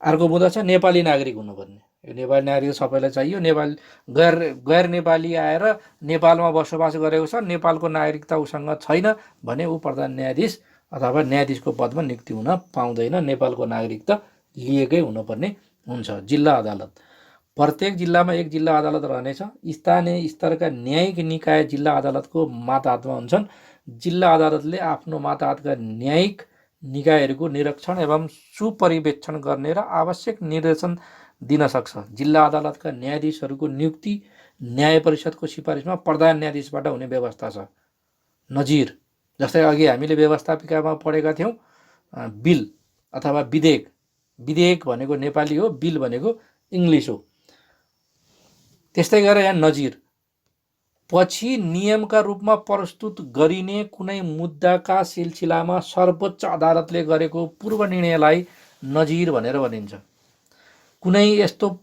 अर्को मुद्दा छ नेपाली नागरिक हुनुपर्ने। यो नेपाली नागरिक सबैलाई चाहियो। नेपाल गैर नेपाली आएर नेपालमा बसोबास गरेको छ, नेपालको नागरिकता उसँग छैन भने ऊ प्रधान न्यायाधीश अथवा न्यायाधीशको पदमा नियुक्ति हुन पाउँदैन। नेपालको नागरिकता लिएकै हुनुपर्ने हुन्छ। जिल्ला अदालत, प्रत्येक जिल्लामा एक जिल्ला अदालत रहनेछ। स्थानीय स्तरका न्यायिक निकाय जिल्ला अदालतको मातहतमा हुन्छन्। जिल्ला अदालतले आफ्नो मातहतका न्यायिक निकायहरूको निरीक्षण एवं सुपरिवेक्षण गर्ने र आवश्यक निर्देशन दिन सक्छ। जिल्ला अदालतका न्यायाधीशहरूको नियुक्ति न्याय परिषदको सिफारिसमा प्रधान न्यायाधीशबाट हुने व्यवस्था छ। नजिर, जस्तै अघि हामीले व्यवस्थापिकामा पढेका थियौँ, बिल अथवा विधेयक। विधेयक भनेको नेपाली हो, बिल भनेको इङ्ग्लिस हो। त्यस्तै गरेर यहाँ नजिर, पछि नियमका रूपमा प्रस्तुत गरिने कुनै मुद्दाका सिलसिलामा सर्वोच्च अदालतले गरेको पूर्व निर्णयलाई नजिर भनेर भनिन्छ। कुनै यस्तो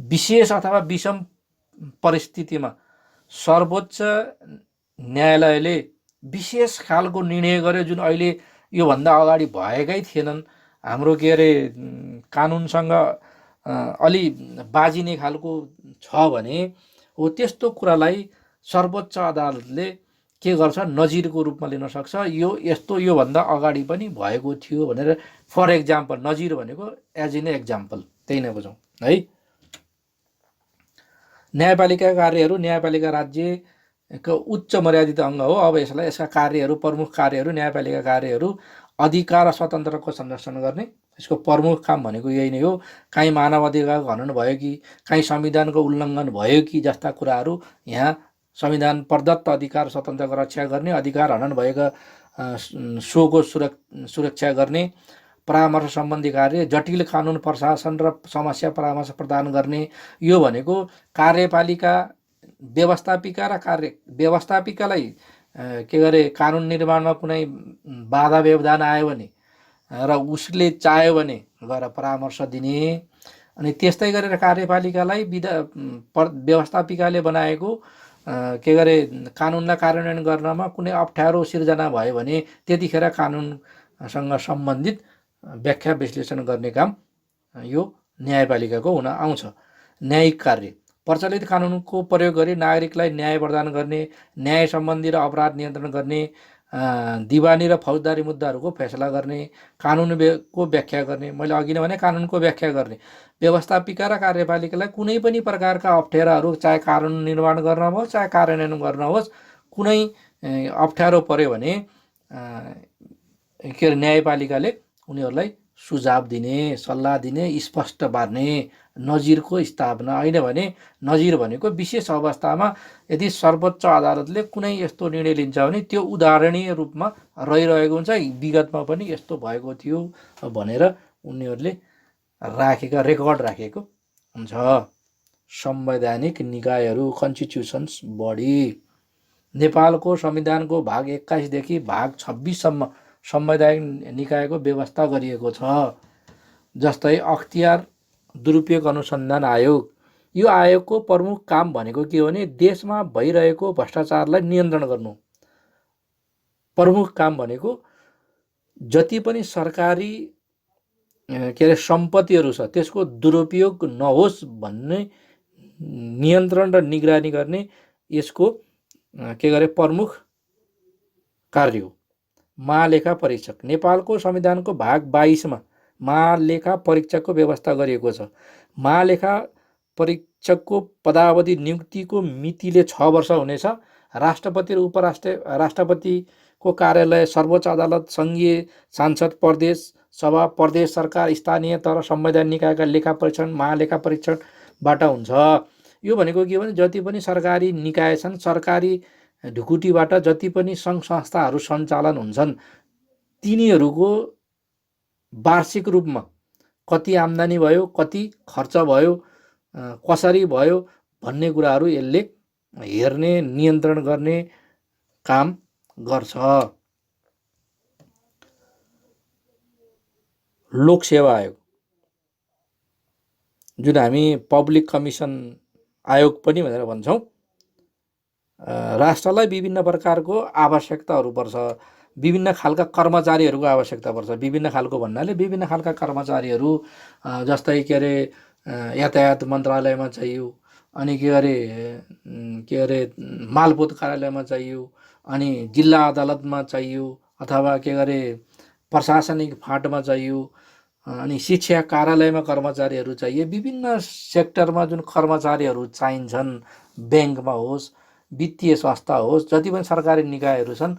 विशेष अथवा विषम परिस्थितिमा सर्वोच्च न्यायालयले विशेष खालको निर्णय गर्यो जुन अहिले योभन्दा अगाडि भएकै थिएनन्, हाम्रो के अरे कानुनसँग अलि बाजिने खालको छ भने हो, त्यस्तो कुरालाई सर्वोच्च अदालतले के गर्छ, नजिरको रूपमा लिन सक्छ। यो यस्तो योभन्दा अगाडि पनि भएको थियो भनेर, फर एक्जाम्पल, नजिर भनेको एज इन एक्जाम्पल, त्यही नै बुझौँ है। न्यायपालिका कार्यहरू, न्यायपालिका राज्यको उच्च मर्यादित अङ्ग हो। अब यसका कार्यहरू, प्रमुख कार्यहरू, न्यायपालिका कार्यहरू अधिकार र स्वतन्त्रको संरक्षण गर्ने, यसको प्रमुख काम भनेको यही नै हो। काहीँ मानव अधिकारको हनन भयो कि, काहीँ संविधानको उल्लङ्घन भयो कि जस्ता कुराहरू यहाँ संविधान प्रदत्त अधिकार स्वतन्त्रको रक्षा गर्ने, अधिकार हनन भएका सोको सुरक्षा गर्ने, परामर्श सम्बन्धी कार्य, जटिल कानुन प्रशासन र समस्या परामर्श प्रदान गर्ने। यो भनेको कार्यपालिका, व्यवस्थापिका र व्यवस्थापिकालाई के गरे कानुन निर्माणमा कुनै बाधा व्यवधान आयो भने र उसले चाह्यो भने गएर परामर्श दिने। अनि त्यस्तै गरेर कार्यपालिकालाई व्यवस्थापिकाले बनाएको के गरे कानुनलाई कार्यान्वयन गर्नमा कुनै अप्ठ्यारो सिर्जना भयो भने त्यतिखेर कानुनसँग सम्बन्धित व्याख्या विश्लेषण गर्ने काम यो न्यायपालिकाको हुन आउँछ। न्यायिक कार्य, प्रचलित कानुनको प्रयोग गरी नागरिकलाई न्याय प्रदान गर्ने, न्याय सम्बन्धी र अपराध नियन्त्रण गर्ने, दिवानी र फौजदारी मुद्दाहरूको फैसला गर्ने, कानुनको व्याख्या गर्ने। मैले अघि नै भने कानुनको व्याख्या गर्ने। व्यवस्थापिका र कार्यपालिकालाई कुनै पनि प्रकारका अप्ठ्याराहरू, चाहे कानुन निर्माण गर्न होस् चाहे कार्यान्वयन गर्न होस्, कुनै अप्ठ्यारो पर्यो भने के अरे न्यायपालिकाले उनीहरूलाई सुझाव दिने, सल्लाह दिने, स्पष्ट पार्ने। नजिरको स्थापना, होइन भने नजिर भनेको विशेष अवस्थामा यदि सर्वोच्च अदालतले कुनै यस्तो निर्णय लिन्छ भने त्यो उदाहरणीय रूपमा रहिरहेको हुन्छ। विगतमा पनि यस्तो भएको थियो भनेर उनीहरूले रेकर्ड राखेको हुन्छ। संवैधानिक निकायहरू, कन्स्टिट्युसन्स बडी, नेपालको संविधानको भाग 21 देखि भाग 26 सम्म संवैधानिक निकायको व्यवस्था गरिएको छ। जस्तै अख्तियार दुरुपयोग अनुसन्धान आयोग। यो आयोगको प्रमुख काम भनेको के हो भने देशमा भइरहेको भ्रष्टाचारलाई नियन्त्रण गर्नु। प्रमुख काम भनेको जति पनि सरकारी के अरे सम्पत्तिहरू छ त्यसको दुरुपयोग नहोस् भन्ने नियन्त्रण र निगरानी गर्ने यसको के गरे प्रमुख कार्य हो। महालेखा परीक्षक, नेपालको संविधानको भाग 22 मा महालेखा परीक्षकको व्यवस्था गरिएको छ। महालेखा परीक्षकको पदावधि नियुक्तिको मितिले 6 वर्ष हुनेछ। राष्ट्रपति र उपराष्ट्रपतिको कार्यालय, सर्वोच्च अदालत, सङ्घीय सांसद, प्रदेश सभा, प्रदेश सरकार, स्थानीय तर संवैधानिक निकायका लेखा परीक्षण महालेखा परीक्षणबाट हुन्छ। यो भनेको के भने जति पनि सरकारी निकाय छन्, सरकारी ढुकुटीबाट जति पनि सङ्घ संस्थाहरू सञ्चालन हुन्छन्, तिनीहरूको वार्षिक रूपमा कति आम्दानी भयो, कति खर्च भयो, कसरी भयो भन्ने कुराहरू यसले हेर्ने, नियन्त्रण गर्ने काम गर्छ। लोकसेवा आयोग, जुन हामी पब्लिक कमिसन आयोग पनि भनेर भन्छौँ, राष्ट्रलाई विभिन्न प्रकारको आवश्यकताहरू पर्छ, विभिन्न खालका कर्मचारीहरूको आवश्यकता पर्छ। विभिन्न खालको भन्नाले विभिन्न खालका कर्मचारीहरू, जस्तै के अरे यातायात मन्त्रालयमा चाहियो, अनि के अरे मालपोत कार्यालयमा चाहियो, अनि जिल्ला अदालतमा चाहियो, अथवा के अरे प्रशासनिक फाँटमा चाहियो, अनि शिक्षा कार्यालयमा कर्मचारीहरू चाहिए। विभिन्न सेक्टरमा जुन कर्मचारीहरू चाहिन्छन्, ब्याङ्कमा होस्, वित्तीय संस्था होस्, जति पनि सरकारी निकायहरू छन्,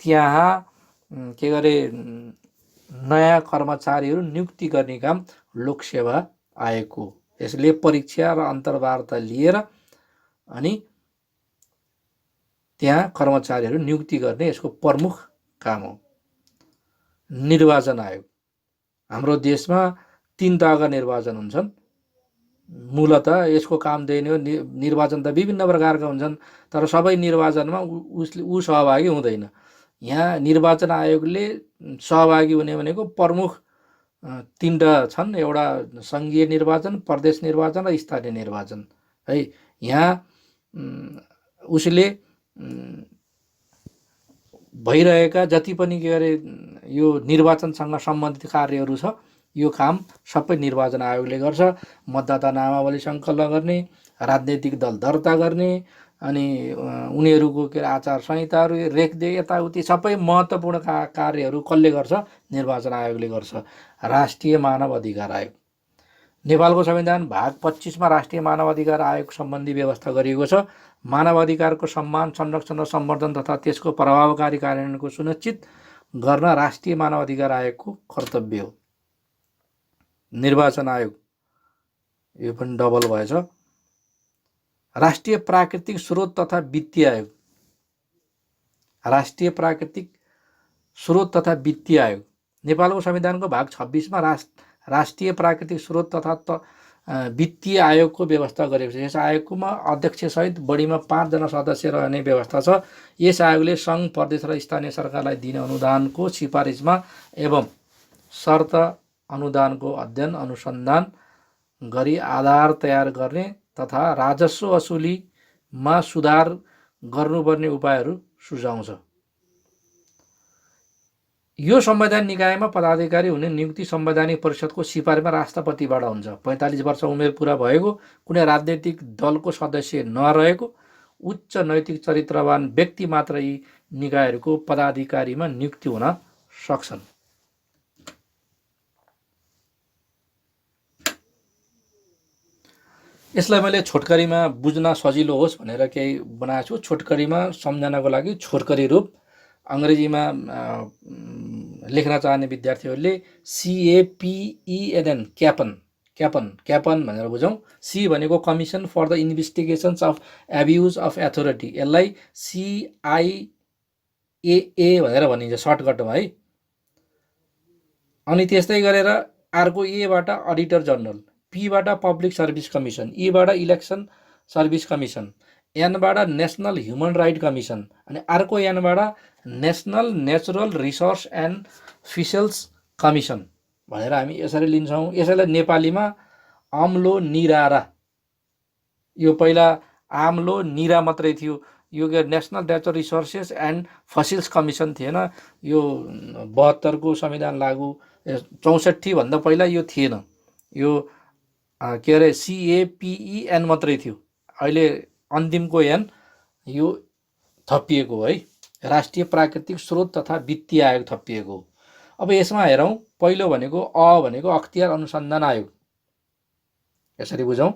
त्यहाँ के अरे नयाँ कर्मचारीहरू नियुक्ति गर्ने काम लोकसेवा आयोगको। यसले परीक्षा र अन्तर्वार्ता लिएर अनि त्यहाँ कर्मचारीहरू नियुक्ति गर्ने यसको प्रमुख काम हो। निर्वाचन आयोग, हाम्रो देशमा 3 तहका निर्वाचन हुन्छन्। मूलत यसको काम दिने हो। निर्वाचन त विभिन्न प्रकारका हुन्छन्, तर सबै निर्वाचनमा ऊ सहभागी हुँदैन। यहाँ निर्वाचन आयोगले सहभागी हुने भनेको प्रमुख 3टा छन्। एउटा सङ्घीय निर्वाचन, प्रदेश निर्वाचन र स्थानीय निर्वाचन है। यहाँ उसले भइरहेका जति पनि के अरे यो निर्वाचनसँग सम्बन्धित कार्यहरू छ, यो काम सबै निर्वाचन आयोगले गर्छ। मतदाता नामावली सङ्कलन गर्ने, राजनैतिक दल दर्ता गर्ने, अनि उनीहरूको के अरे आचार संहिताहरू रेखदेख यताउति सबै महत्त्वपूर्ण कार्यहरू कसले गर्छ? निर्वाचन आयोगले गर्छ। राष्ट्रिय मानव अधिकार आयोग, नेपालको संविधान भाग 25मा राष्ट्रिय मानव अधिकार आयोग सम्बन्धी व्यवस्था गरिएको छ। मानव अधिकारको सम्मान, संरक्षण र सम्वर्धन तथा त्यसको प्रभावकारी कार्यान्वयनको सुनिश्चित गर्न राष्ट्रिय मानव अधिकार आयोगको कर्तव्य हो। निर्वाचन आयोग यो पनि डबल भएछ। राष्ट्रिय प्राकृतिक स्रोत तथा वित्तीय आयोग, राष्ट्रिय प्राकृतिक स्रोत तथा वित्तीय आयोग, नेपालको संविधानको भाग 26मा राष्ट्रिय प्राकृतिक स्रोत तथा वित्तीय आयोगको व्यवस्था गरेको छ। यस आयोगमा अध्यक्षसहित बढीमा 5 जना सदस्य रहने व्यवस्था छ। यस आयोगले सङ्घ, प्रदेश र स्थानीय सरकारलाई दिने अनुदानको सिफारिसमा एवं शर्त अनुदानको अध्ययन अनुसन्धान गरी आधार तयार गर्ने तथा राजस्व असुलीमा सुधार गर्नुपर्ने उपायहरू सुझाउँछ। यो संवैधानिक निकायमा पदाधिकारी हुने नियुक्ति संवैधानिक परिषदको सिफारिसमा राष्ट्रपतिबाट हुन्छ। 45 वर्ष उमेर पुरा भएको, कुनै राजनैतिक दलको सदस्य नरहेको, उच्च नैतिक चरित्रवान व्यक्ति मात्र यी निकायहरूको पदाधिकारीमा नियुक्ति हुन सक्छन्। यसलाई मैले छोटकरीमा बुझ्न सजिलो होस् भनेर केही बनाएको छु। छोटकरीमा सम्झनाको लागि छोटकरी रूप अङ्ग्रेजीमा लेख्न चाहने विद्यार्थीहरूले CAPENN, क्यापन भनेर बुझौँ। सी भनेको commission for the investigations of abuse of authority, यसलाई CIA भनेर भनिन्छ सर्टकटमा है। अनि त्यस्तै गरेर अर्को एबाट अडिटर जनरल, पीबाट पब्लिक सर्भिस कमिसन, ईबाट इलेक्सन सर्भिस कमिसन, एनबाट नेसनल ह्युमन राइट कमिसन, अनि अर्को एनबाट national natural resource and fiscal commission भनेर हामी यसरी लिन्छौँ। यसैलाई नेपालीमा अम्लो निरारा, यो पहिला आम्लो निरा मात्रै थियो, यो national natural resources and fiscal commission थिएन। यो 72 को संविधान लागू 64 भन्दा पहिला यो थिएन। यो के अरे CAPEN मात्रै थियो। अहिले अन्तिमको एन यो थपिएको है, राष्ट्रिय प्राकृतिक स्रोत तथा वित्तीय आयोग थपिएको हो। अब यसमा हेरौँ, पहिलो भनेको भनेको अख्तियार अनुसन्धान आयोग, यसरी बुझौँ।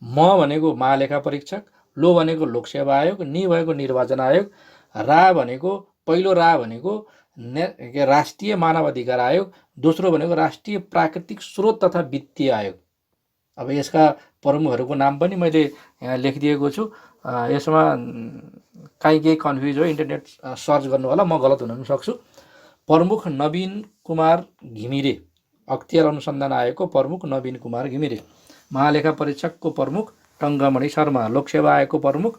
म भनेको महालेखा परीक्षक, लो भनेको लोकसेवा आयोग, नि भएको निर्वाचन आयोग, पहिलो रा भनेको राष्ट्रिय मानव अधिकार आयोग, दोस्रो भनेको राष्ट्रिय प्राकृतिक स्रोत तथा वित्तीय आयोग। अब यसका प्रमुखहरूको नाम पनि मैले यहाँ लेखिदिएको छु। यसमा केही कन्फ्युज हो, इन्टरनेट सर्च गर्नु होला, म गलत हुन पनि सक्छु। प्रमुख नवीन कुमार घिमिरे, अख्तियार अनुसन्धान आयोगको प्रमुख नवीन कुमार घिमिरे, महालेखा परीक्षकको प्रमुख टङ्कमणि शर्मा, लोकसेवा आयोगको प्रमुख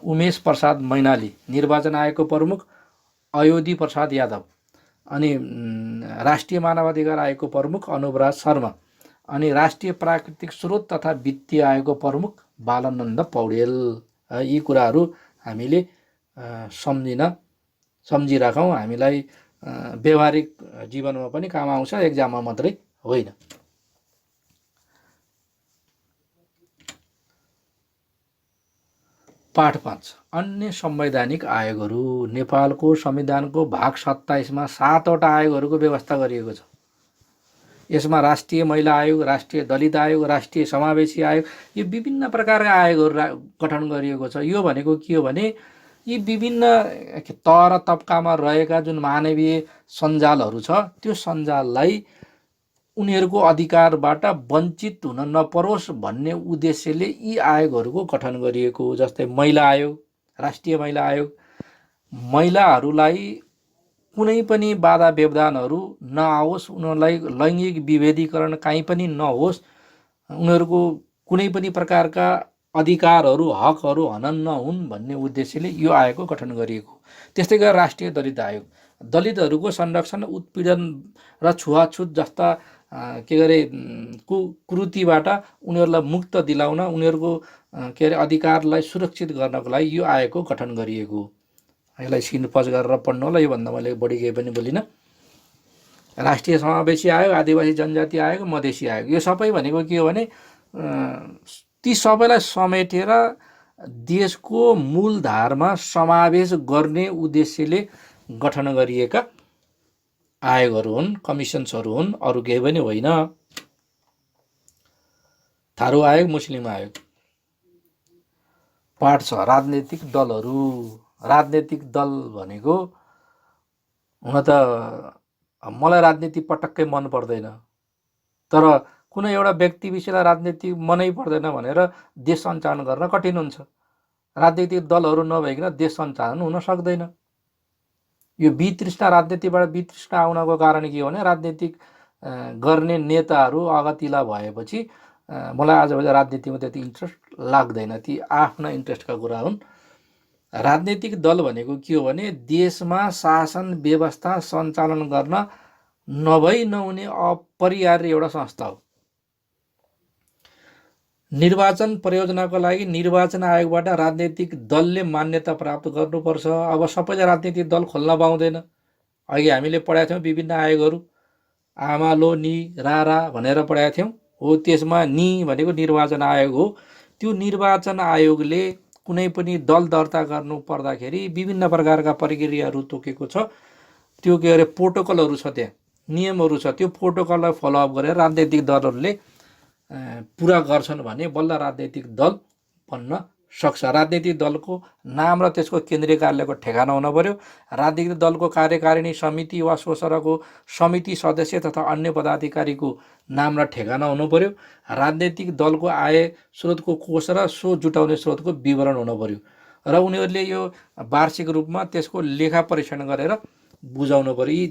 उमेश प्रसाद मैनाली, निर्वाचन आयोगको प्रमुख अयोधी प्रसाद यादव, अनि राष्ट्रिय मानवाधिकार आयोगको प्रमुख अनुपराज शर्मा, अनि राष्ट्रिय प्राकृतिक स्रोत तथा वित्तीय आयोगको प्रमुख बालनन्द पौडेल। यी कुराहरू हामीले सम्झिराखौँ, हामीलाई व्यवहारिक जीवनमा पनि काम आउँछ, एक्जाममा मात्रै होइन। पाठ 5, अन्य संवैधानिक आयोगहरू। नेपालको संविधानको भाग 27 मा 7 वटा आयोगहरूको व्यवस्था गरिएको छ। यसमा राष्ट्रिय महिला आयोग, राष्ट्रिय दलित आयोग, राष्ट्रिय समावेशी आयोग, यो विभिन्न प्रकारका आयोगहरू गठन गरिएको छ। यो भनेको के हो भने यी विभिन्न तह र तबकामा रहेका जुन मानवीय सञ्जालहरू छ, त्यो सञ्जाललाई उनीहरूको अधिकारबाट वञ्चित हुन नपरोस् भन्ने उद्देश्यले यी आयोगहरूको गठन गरिएको हो। जस्तै महिला आयोग, राष्ट्रिय महिला आयोग, महिलाहरूलाई कुनै पनि बाधा व्यवधानहरू नआओस्, उनीहरूलाई लैङ्गिक विभेदीकरण कहीँ पनि नहोस्, उनीहरूको कुनै पनि प्रकारका अधिकारहरू हकहरू हनन नहुन् भन्ने उद्देश्यले यो आयोगको गठन गरिएको। त्यस्तै गरेर राष्ट्रिय दलित आयोग, दलितहरूको संरक्षण, उत्पीडन र छुवाछुत जस्ता के अरे कुकृतिबाट उनीहरूलाई मुक्त दिलाउन, उनीहरूको के अरे अधिकारलाई सुरक्षित गर्नको लागि यो आयोगको गठन गरिएको हो। यसलाई सिनपज गरेर पढ्नु होला, योभन्दा मैले बढी केही पनि बोलिनँ। राष्ट्रिय समावेशी आयोग, आदिवासी जनजाति आयोग, मधेसी आयोग, यो सबै भनेको के हो भने ती सबैलाई समेटेर देशको मूलधारमा समावेश गर्ने उद्देश्यले गठन गरिएका आयोगहरू हुन्, कमिसन्सहरू हुन्, अरू केही पनि होइन। थारू आयोग, मुस्लिम आयोग। पाठ 6, राजनैतिक दलहरू। राजनैतिक दल भनेको, हुन त मलाई राजनीति पटक्कै मन पर्दैन, तर कुनै एउटा व्यक्ति विषयलाई राजनीति मनै पर्दैन भनेर देश सञ्चालन गर्न कठिन हुन्छ। राजनीतिक दलहरू नभइकन देश सञ्चालन हुन सक्दैन। यो वितृष्णा, राजनीतिबाट वितृष्णा आउनको कारण के हो भने राजनीतिक गर्ने नेताहरू अगतिला भएपछि मलाई आजभोलि राजनीतिमा त्यति इन्ट्रेस्ट लाग्दैन। ती आफ्ना इन्ट्रेस्टका कुरा हुन्। राजनीतिक दल भनेको के हो भने देशमा शासन व्यवस्था सञ्चालन गर्न नभई नहुने अपरिहार्य एउटा संस्था हो। निर्वाचन परियोजनाको लागि निर्वाचन आयोगबाट राजनीतिक दलले मान्यता प्राप्त गर्नुपर्छ। अब सबैले राजनीतिक दल खोल्न पाउँदैन। अघि हामीले पढाएको थियौँ विभिन्न आयोगहरू, आमालो, नि, रारा भनेर पढाएको थियौँ हो। त्यसमा नि भनेको निर्वाचन आयोग हो। त्यो निर्वाचन आयोगले कुनै पनि दल दर्ता गर्नु पर्दाखेरि विभिन्न प्रकारका प्रक्रियाहरू तोकेको छ। त्यो के अरे प्रोटोकलहरू छ, त्यहाँ नियमहरू छ। त्यो प्रोटोकललाई फलोअप गरेर राजनीतिक दलहरूले पुरा गर्छन् भने बल्ल राजनीतिक दल बन्न सक्छ। राजनीतिक दलको नाम र त्यसको केन्द्रीय कार्यालयको ठेगाना हुन पर्यो। राजनीतिक दलको कार्यकारिणी समिति वा सोसरको समिति सदस्य तथा अन्य पदाधिकारीको नाम र ठेगाना हुनु पर्यो। राजनीतिक दलको आय स्रोतको कोष र सो जुटाउने स्रोतको विवरण हुनु पर्यो र उनीहरूले यो वार्षिक रूपमा त्यसको लेखा परीक्षण गरेर बुझाउनु पर्यो। यी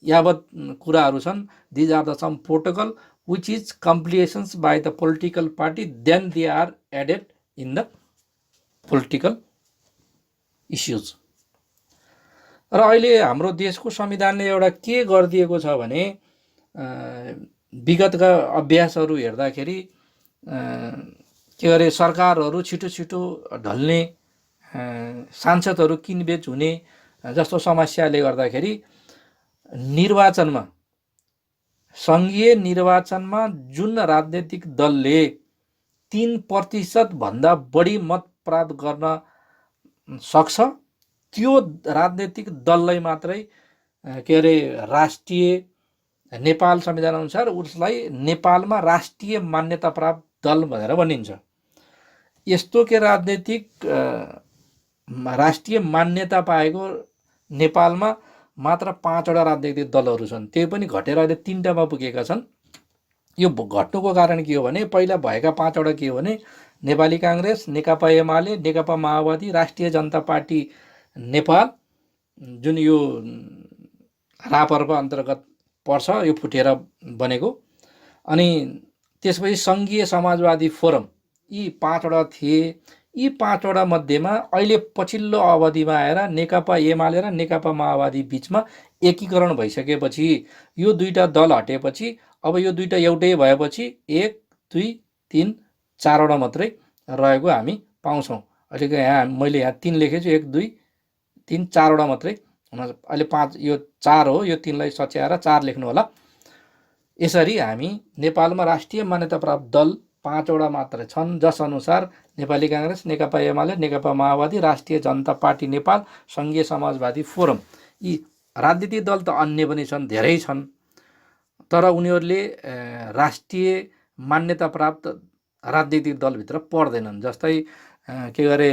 यावत कुराहरू छन्। These are the some protocol which is completions by the political party, then they are added in the political issues. र अहिले हाम्रो देशको संविधानले एउटा के गरिदिएको छ भने विगतका अभ्यासहरू हेर्दाखेरि के अरे सरकारहरू छिटो छिटो ढल्ने, सांसदहरू किनबेच हुने जस्तो समस्याले गर्दाखेरि निर्वाचनमा, सङ्घीय निर्वाचनमा जुन राजनीतिक दलले 3% भन्दा बढी मत प्राप्त गर्न सक्छ त्यो राजनीतिक दललाई मात्रै के अरे राष्ट्रिय नेपाल संविधान अनुसार उसलाई नेपालमा राष्ट्रिय मान्यता प्राप्त दल भनेर भनिन्छ। यस्तो के राजनीतिक राष्ट्रिय मान्यता पाएको नेपालमा मात्र 5 वटा राजनीतिक दलहरू छन्। त्यही पनि घटेर अहिले 3टामा पुगेका छन्। यो घट्नुको कारण के हो भने पहिला भएका 5 वटा के हो भने नेपाली काङ्ग्रेस, नेकपा एमाले, नेकपा माओवादी, राष्ट्रिय जनता पार्टी नेपाल जुन यो रापरपा अन्तर्गत पर्छ यो फुटेर बनेको। अनि त्यसपछि सङ्घीय समाजवादी फोरम, यी 5वटा थिए। यी 5वटा मध्येमा अहिले पछिल्लो अवधिमा आएर नेकपा एमाले र नेकपा माओवादी बिचमा एकीकरण भइसकेपछि यो दुईटा दल हटेपछि अब यो दुईटा एउटै भएपछि 1 2 3 4वटा मात्रै रहेको हामी पाउँछौँ। अहिलेको यहाँ मैले यहाँ 3 लेखेछु, 1 2 3 4वटा मात्रै हुन, अहिले 5 यो 4 हो, यो 3लाई सच्याएर 4 लेख्नु होला। यसरी हामी नेपालमा राष्ट्रिय मान्यता प्राप्त दल 5वटा मात्र छन्, जसअनुसार नेपाली काङ्ग्रेस, नेकपा एमाले, नेकपा माओवादी, राष्ट्रिय जनता पार्टी नेपाल, सङ्घीय समाजवादी फोरम। यी राजनीतिक दल त अन्य पनि छन्, धेरै छन्, तर उनीहरूले राष्ट्रिय मान्यता प्राप्त राजनीतिक दलभित्र पर्दैनन्। जस्तै के गरे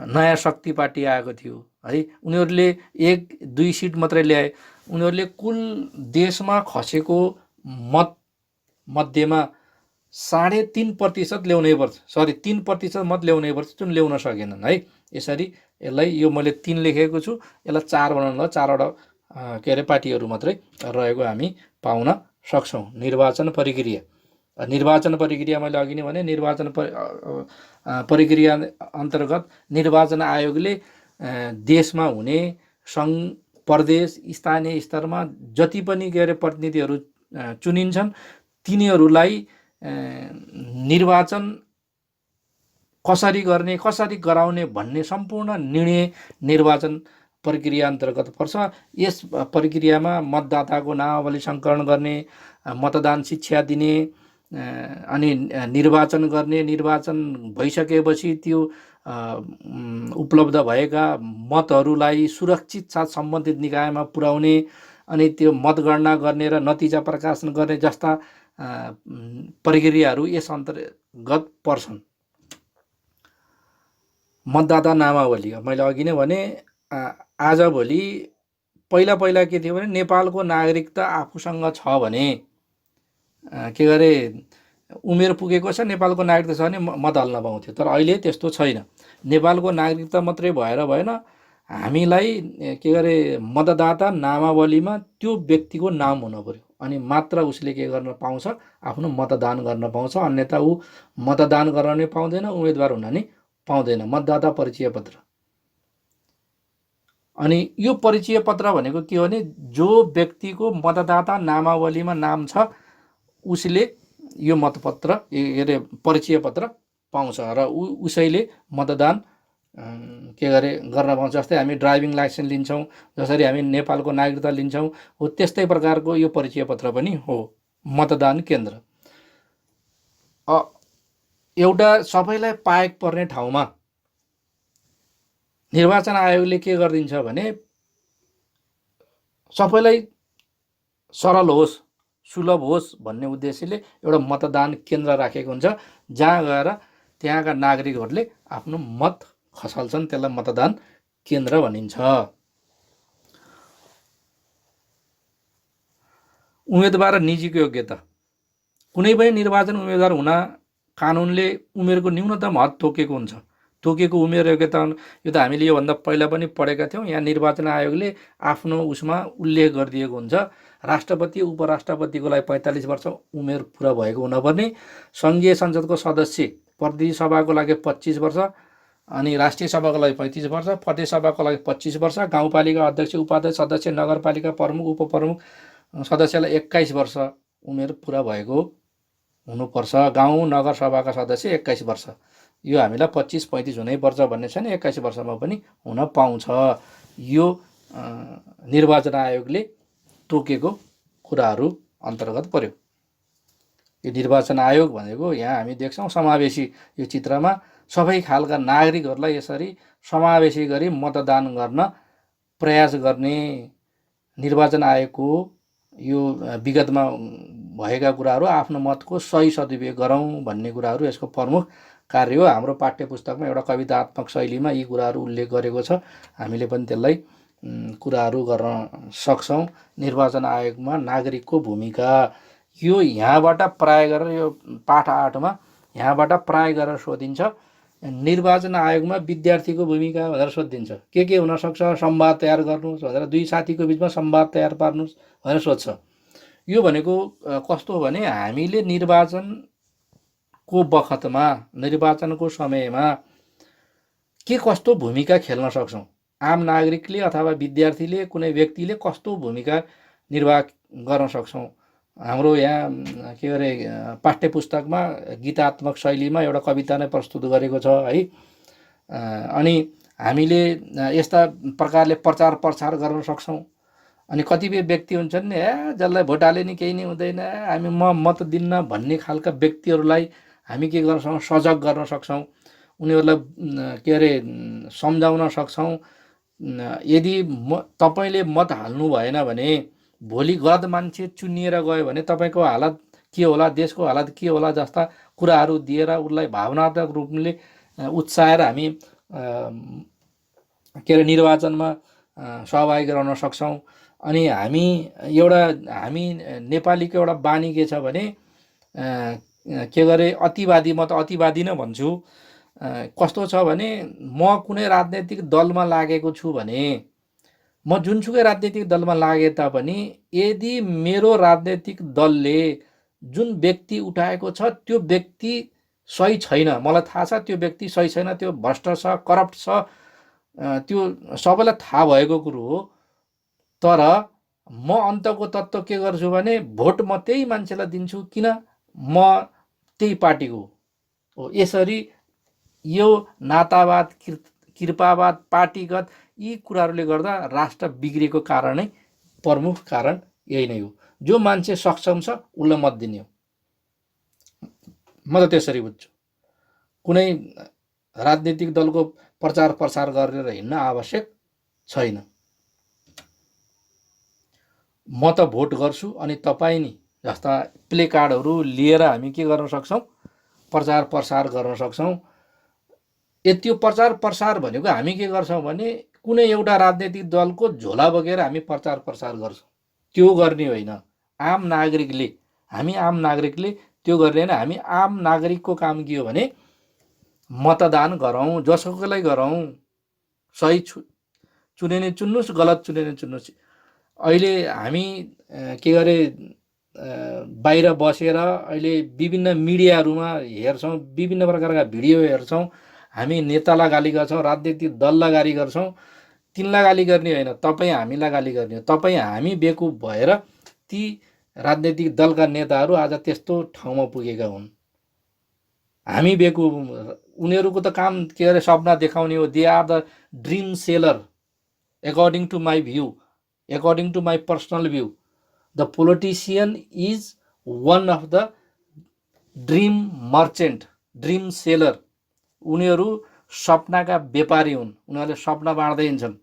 नयाँ शक्ति पार्टी आएको थियो है, उनीहरूले 1 2 सिट मात्रै ल्याए। उनीहरूले कुल देशमा खसेको मत मध्येमा 3.5% ल्याउनै पर्छ, 3% मत ल्याउनै पर्छ, जुन ल्याउन सकेनन् है। यसरी यसलाई, यो मैले 3 लेखेको छु, यसलाई 4 बनाउन 4वटा के अरे पार्टीहरू मात्रै रहेको हामी पाउन सक्छौँ। निर्वाचन प्रक्रिया, निर्वाचन प्रक्रिया मैले अघि नै भने, निर्वाचन प्रक्रिया अन्तर्गत निर्वाचन आयोगले देशमा हुने सङ्घ, प्रदेश, स्थानीय स्तरमा जति पनि के अरे प्रतिनिधिहरू चुनिन्छन् तिनीहरूलाई निर्वाचन कसरी गर्ने, कसरी गराउने भन्ने सम्पूर्ण निर्णय निर्वाचन प्रक्रिया अन्तर्गत पर्छ। यस प्रक्रियामा मतदाताको नामावली सङ्कलन गर्ने, मतदान शिक्षा दिने, अनि निर्वाचन गर्ने, निर्वाचन भइसकेपछि त्यो उपलब्ध भएका मतहरूलाई सुरक्षित साथ सम्बन्धित निकायमा पुर्याउने, अनि त्यो मतगणना गर्ने र नतिजा प्रकाशन गर्ने जस्ता प्रक्रियाहरू यस अन्तर्गत पर्छन्। मतदाता नामावली, मैले अघि नै भने, आजभोलि पहिला के थियो भने नेपालको नागरिकता आफूसँग छ भने के गरे उमेर पुगेको छ, नेपालको नागरिकता छ भने मत हाल्न पाउँथ्यो। तर अहिले त्यस्तो छैन। नेपालको नागरिकता मात्रै भएर भएन, हामीलाई के गरे मतदाता नामावलीमा त्यो व्यक्तिको नाम हुन पर्यो, अनि मात्र उसले के गर्न पाउँछ, आफ्नो मतदान गर्न पाउँछ। अन्यथा ऊ मतदान गर्न नै पाउँदैन, उम्मेदवार हुन नै पाउँदैन। मतदाता परिचय पत्र, अनि यो परिचय पत्र भनेको के हो भने, जो व्यक्तिको मतदाता नामावलीमा नाम छ उसले यो मतपत्र के अरे परिचय पत्र पाउँछ र उसैले मतदान के गरे गर्न पाउँछ। जस्तै हामी ड्राइभिङ लाइसेन्स लिन्छौँ, जसरी हामी नेपालको नागरिकता लिन्छौँ, हो त्यस्तै प्रकारको यो परिचय पत्र पनि हो। मतदान केन्द्र, एउटा सबैलाई पाएक पर्ने ठाउँमा निर्वाचन आयोगले के गरिदिन्छ भने, सबैलाई सरल होस्, सुलभ होस् भन्ने उद्देश्यले एउटा मतदान केन्द्र राखेको हुन्छ, जहाँ गएर त्यहाँका नागरिकहरूले आफ्नो मत खसाल्छन्। त्यसलाई मतदान केन्द्र भनिन्छ। उम्मेदवार र निजीको योग्यता, कुनै पनि निर्वाचन उम्मेदवार हुन कानुनले उमेरको न्यूनतम हद तोकेको हुन्छ। तोकेको उमेर योग्यता, यो त हामीले योभन्दा पहिला पनि पढेका थियौँ। यहाँ निर्वाचन आयोगले आफ्नो उसमा उल्लेख गरिदिएको हुन्छ। राष्ट्रपति, उपराष्ट्रपतिको लागि 45 वर्ष उमेर पुरा भएको हुनुपर्ने, सङ्घीय संसदको सदस्य, प्रतिनिधि सभाको लागि 25 वर्ष, अनि राष्ट्रिय सभाको लागि 35 वर्ष, प्रदेश सभाको लागि 25 वर्ष, गाउँपालिका अध्यक्ष, उपाध्यक्ष, सदस्य, नगरपालिका प्रमुख, उपप्रमुख सदस्यलाई 21 वर्ष उमेर पुरा भएको हुनुपर्छ। गाउँ नगर सभाका सदस्य 21 वर्ष। यो हामीलाई 25-35 हुनैपर्छ भन्ने छैन, 21 वर्षमा पनि हुन पाउँछ। यो निर्वाचन आयोगले तोकेको कुराहरू अन्तर्गत पर्यो। यो निर्वाचन आयोग भनेको यहाँ हामी देख्छौँ समावेशी, यो चित्रमा सबै खालका नागरिकहरूलाई यसरी समावेशी गरी मतदान गर्न प्रयास गर्ने निर्वाचन आयोगको यो विगतमा भएका कुराहरू, आफ्नो मतको सही सदुपयोग गरौँ भन्ने कुराहरू यसको प्रमुख कार्य हो। हाम्रो पाठ्य पुस्तकमा एउटा कवितात्मक शैलीमा यी कुराहरू उल्लेख गरेको छ। हामीले पनि त्यसलाई कुराहरू गर्न सक्छौँ। निर्वाचन आयोगमा नागरिकको भूमिका, यो यहाँबाट प्राय गरेर, यो पाठ 8मा यहाँबाट प्राय गरेर सोधिन्छ। निर्वाचन आयोगमा विद्यार्थीको भूमिका भनेर सोधिदिन्छ। के हुनसक्छ, संवाद तयार गर्नुहोस् भनेर, दुई साथीको बिचमा संवाद तयार पार्नुहोस् भनेर सोध्छ। यो भनेको कस्तो हो भने हामीले निर्वाचनको बखतमा, निर्वाचनको समयमा के कस्तो भूमिका खेल्न सक्छौँ, आम नागरिकले अथवा विद्यार्थीले, कुनै व्यक्तिले कस्तो भूमिका निर्वाह गर्न सक्छौँ। हाम्रो यहाँ के अरे पाठ्य पुस्तकमा गीतात्मक शैलीमा एउटा कविता नै प्रस्तुत गरेको छ है। अनि हामीले यस्ता प्रकारले प्रचार प्रसार गर्न सक्छौँ। अनि कतिपय व्यक्ति हुन्छन् नि, जसलाई भोट हाले नि केही नै हुँदैन, हामी मत दिन्न भन्ने खालका व्यक्तिहरूलाई हामी के गर्न सक्छौँ, सजग गर्न सक्छौँ, उनीहरूलाई के अरे सम्झाउन सक्छौँ। यदि तपाईँले मत हाल्नु भएन भने भोलि गलत मान्छे चुनिएर गयो भने तपाईँको हालत के होला, देशको हालत के होला जस्ता कुराहरू दिएर उसलाई भावनात्मक रूपले उत्साहेर हामी के अरे निर्वाचनमा सहभागी गराउन सक्छौँ। अनि हामी नेपालीको एउटा बानी के छ भने के गरे अतिवादी, म त अतिवादी नै भन्छु। कस्तो छ भने म कुनै राजनैतिक दलमा लागेको छु भने, म जुनसुकै राजनैतिक दलमा लागे तापनि यदि मेरो राजनैतिक दलले जुन व्यक्ति उठाएको छ त्यो व्यक्ति सही छैन, मलाई थाहा छ त्यो व्यक्ति सही छैन, त्यो भ्रष्ट छ, करप्ट छ, त्यो सबैलाई थाहा भएको कुरो हो। तर म अन्तको तत्त्व के गर्छु भने भोट म त्यही मान्छेलाई दिन्छु किन म त्यही पार्टीको हो। यसरी यो नातावाद, कृपावाद, पार्टीगत यी कुराहरूले गर्दा राष्ट्र बिग्रेको कारण नै, प्रमुख कारण यही नै हो। जो मान्छे सक्षम छ उसलाई मत दिने हो, म त त्यसरी बुझ्छु। कुनै राजनीतिक दलको प्रचार प्रसार गरेर हिँड्न आवश्यक छैन। म त भोट गर्छु अनि तपाईँ नि जस्ता प्ले कार्डहरू लिएर हामी के गर्न सक्छौँ, प्रचार प्रसार गर्न सक्छौँ। त्यो प्रचार प्रसार भनेको हामी के गर्छौँ भने कुनै एउटा राजनैतिक दलको झोला बोकेर हामी प्रचार प्रसार गर्छौँ, त्यो गर्ने होइन। आम नागरिकले त्यो गर्ने होइन। हामी आम नागरिकको काम के हो भने मतदान गरौँ, जसोकोलाई गरौँ, सही चुने नि चुन्नुहोस्, गलत चुने नि चुन्नुहोस्। अहिले हामी के गरे बाहिर बसेर अहिले विभिन्न मिडियाहरूमा हेर्छौँ, विभिन्न प्रकारका भिडियो हेर्छौँ, हामी नेतालाई गाली गर्छौँ, राजनीतिक दललाई गाली गर्छौँ। तिनलाई गाली गर्ने होइन, तपाईँ हामीलाई गाली गर्ने हो। तपाईँ हामी बेकुफ भएर ती राजनीतिक दलका नेताहरू आज त्यस्तो ठाउँमा पुगेका हुन्। हामी बेकुफ, उनीहरूको त काम के अरे सपना देखाउने हो। They are the dream seller according to my view, according to my personal view. The politician is one of the dream merchant, dream seller. उनीहरू सपनाका व्यापारी हुन्, उनीहरूले सपना बाँड्दै हिँड्छन्,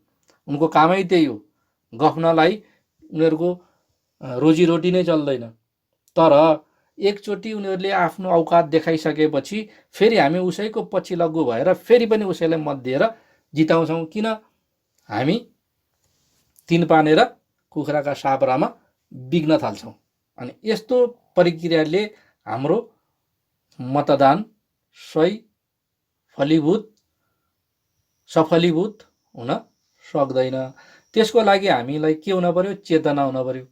उनको कामै त्यही हो। गफ्नलाई उनीहरूको रोजीरोटी नै चल्दैन। तर एकचोटि उनीहरूले आफ्नो औकात देखाइसकेपछि फेरि हामी उसैको पछि लग्गु भएर फेरि पनि उसैलाई मत दिएर जिताउँछौँ। किन? हामी तिन पानेर कुखुराका सापरामा बिग्न थाल्छौँ। अनि यस्तो प्रक्रियाले हाम्रो मतदान सफलीभूत हुन सक्दैन। त्यसको लागि हामीलाई के हुन पर्यो? चेतना हुन पर्यो।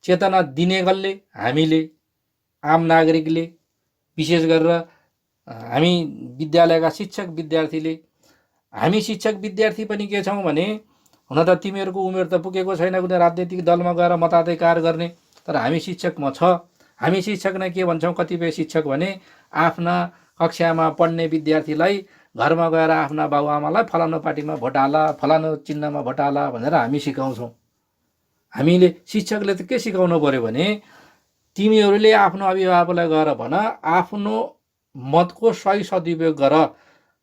चेतना दिने गल्ले हामीले, आम नागरिकले, विशेष गरेर हामी विद्यालयका शिक्षक विद्यार्थीले। हामी शिक्षक विद्यार्थी पनि के छौँ भने, हुन त तिमीहरूको उमेर त पुगेको छैन कुनै राजनीतिक दलमा गएर मताधिकार गर्ने, तर हामी शिक्षकमा छ। हामी शिक्षक नै के भन्छौँ, कतिपय शिक्षक भने आफ्ना कक्षामा पढ्ने विद्यार्थीलाई घरमा गएर आफ्ना बाबुआमालाई फलानु पार्टीमा भोट हाल, फलानु चिन्हमा भोट हाल भनेर हामी सिकाउँछौँ। हामीले शिक्षकले त के सिकाउनु पर्यो भने तिमीहरूले आफ्नो अभिभावकलाई गएर भन आफ्नो मतको सही सदुपयोग गर,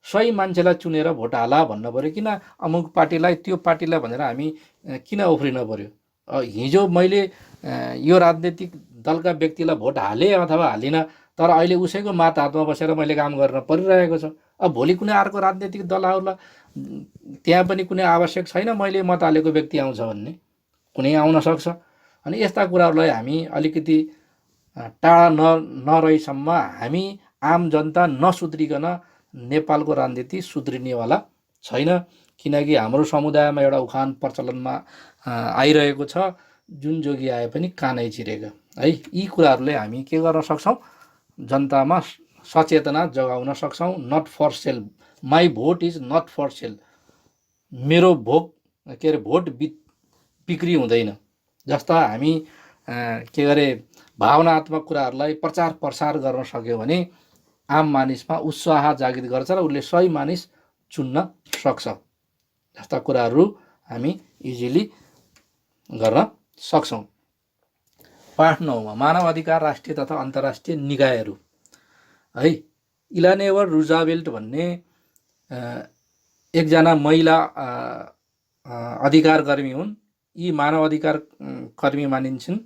सही मान्छेलाई चुनेर भोट हाल भन्नु पर्यो। किन अमुक पार्टीलाई, त्यो पार्टीलाई भनेर हामी किन उफ्रिनु पर्यो? हिजो मैले यो राजनीतिक दलका व्यक्तिलाई भोट हालेँ अथवा हालिनँ, तर अहिले उसैको मात हातमा बसेर मैले काम गर्न परिरहेको छ। अब भोलि कुनै अर्को राजनीतिक दल आउला, त्यहाँ पनि कुनै आवश्यक छैन मैले मत हालेको व्यक्ति आउँछ भन्ने, कुनै आउन सक्छ। अनि यस्ता कुराहरूलाई हामी अलिकति टाढा नरहिसम्म हामी आम जनता नसुध्रिकन नेपालको राजनीति सुध्रिनेवाला छैन, किनकि हाम्रो समुदायमा एउटा उखान प्रचलनमा आइरहेको छ, जुन जोगी आए पनि कानै चिरेको है। यी कुराहरूले हामी के गर्न सक्छौँ, जनतामा सचेतना जगाउन सक्छौँ। Not for sale, my vote is not for sale, मेरो भोट भोट बिक्री हुँदैन। जस्ता हामी के गरे भावनात्मक कुराहरूलाई प्रचार प्रसार गर्न सक्यो भने आम मानिसमा उत्साह जागृत गर्छ र उसले सही मानिस चुन्न सक्छ। जस्ता कुराहरू हामी इजिली गर्न सक्छौँ। पाठ 9 मा मानव अधिकार राष्ट्रिय तथा अन्तर्राष्ट्रिय निकायहरू है। इलानेवर रुजावेल्ट भन्ने एकजना महिला अधिकार कर्मी हुन्। यी मानव अधिकार कर्मी मानिन्छन्।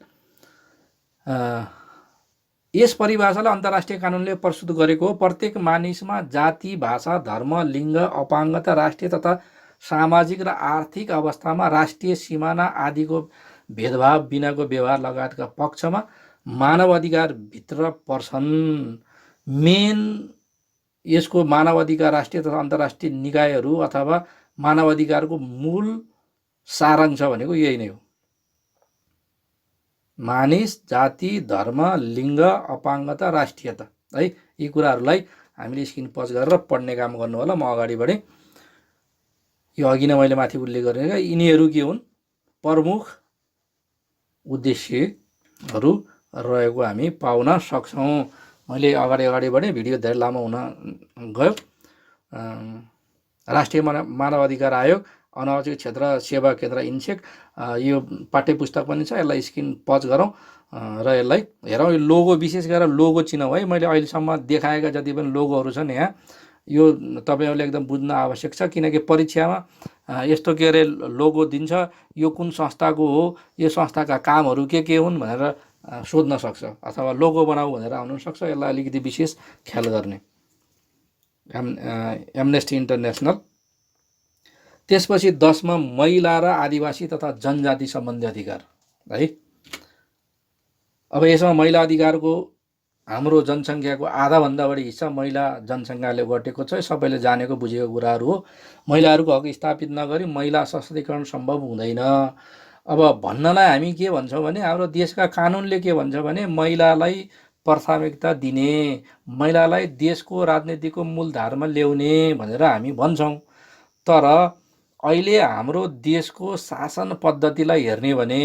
यस परिभाषालाई अन्तर्राष्ट्रिय कानुनले प्रस्तुत गरेको हो। प्रत्येक मानिसमा जाति, भाषा, धर्म, लिङ्ग, अपाङ्गता, राष्ट्रिय तथा सामाजिक र आर्थिक अवस्थामा, राष्ट्रिय सिमाना आदिको भेदभाव बिनाको व्यवहार लगायतका पक्षमा मानव अधिकार भित्र पर्छन्। मेन यसको मानव अधिकार राष्ट्रिय तथा अन्तर्राष्ट्रिय निकायहरू अथवा मानव अधिकारको मूल सारांश भनेको यही नै हो। मानिस, जाति, धर्म, लिङ्ग, अपाङ्गता, राष्ट्रियता है। यी कुराहरूलाई हामीले स्क्रिन पज गरेर पढ्ने काम गर्नु होला। म अगाडि बढेँ। यो अघि नै मैले माथि उल्लेख गरेँ। यिनीहरू के हुन्, प्रमुख उद्देश्यहरू रहेको हामी पाउन सक्छौँ। मैले अगाडि बढेँ, भिडियो धेरै लामो हुन गयो। राष्ट्रिय मानव अधिकार आयोग, अनारक्षित क्षेत्र सेवा केन्द्र इन्सेक, यो पाठ्य पुस्तक पनि छ। यसलाई स्क्रिन पज गरौँ र यसलाई हेरौँ। यो लोगो, विशेष गरेर लोगो चिनाउँ है। मैले अहिलेसम्म देखाएका जति पनि लोगोहरू छन् यहाँ, यो तपाईँहरूले एकदम बुझ्न आवश्यक छ, किनकि परीक्षामा यस्तो के अरे लोगो दिन्छ, यो कुन संस्थाको हो, यो संस्थाका कामहरू के हुन् भनेर सोध्न सक्छ, अथवा लोगो बनाऊ भनेर आउन सक्छ। यसलाई अलिकति विशेष ख्याल गर्ने। Amnesty international. त्यसपछि 10 मा महिला र आदिवासी तथा जनजाति सम्बन्धी अधिकार है। अब यसमा महिला अधिकारको हाम्रो जनसङ्ख्याको आधाभन्दा बढी हिस्सा महिला जनसङ्ख्याले गटेको छ। सबैले जानेको बुझेको कुराहरू हो। महिलाहरूको हक स्थापित नगरी महिला सशक्तिकरण सम्भव हुँदैन। अब भन्नलाई हामी के भन्छौँ भने, हाम्रो देशका कानुनले के भन्छ भने महिलालाई प्राथमिकता दिने, महिलालाई देशको राजनीतिको मूलधारमा ल्याउने भनेर हामी भन्छौँ। तर अहिले हाम्रो देशको शासन पद्धतिलाई हेर्ने भने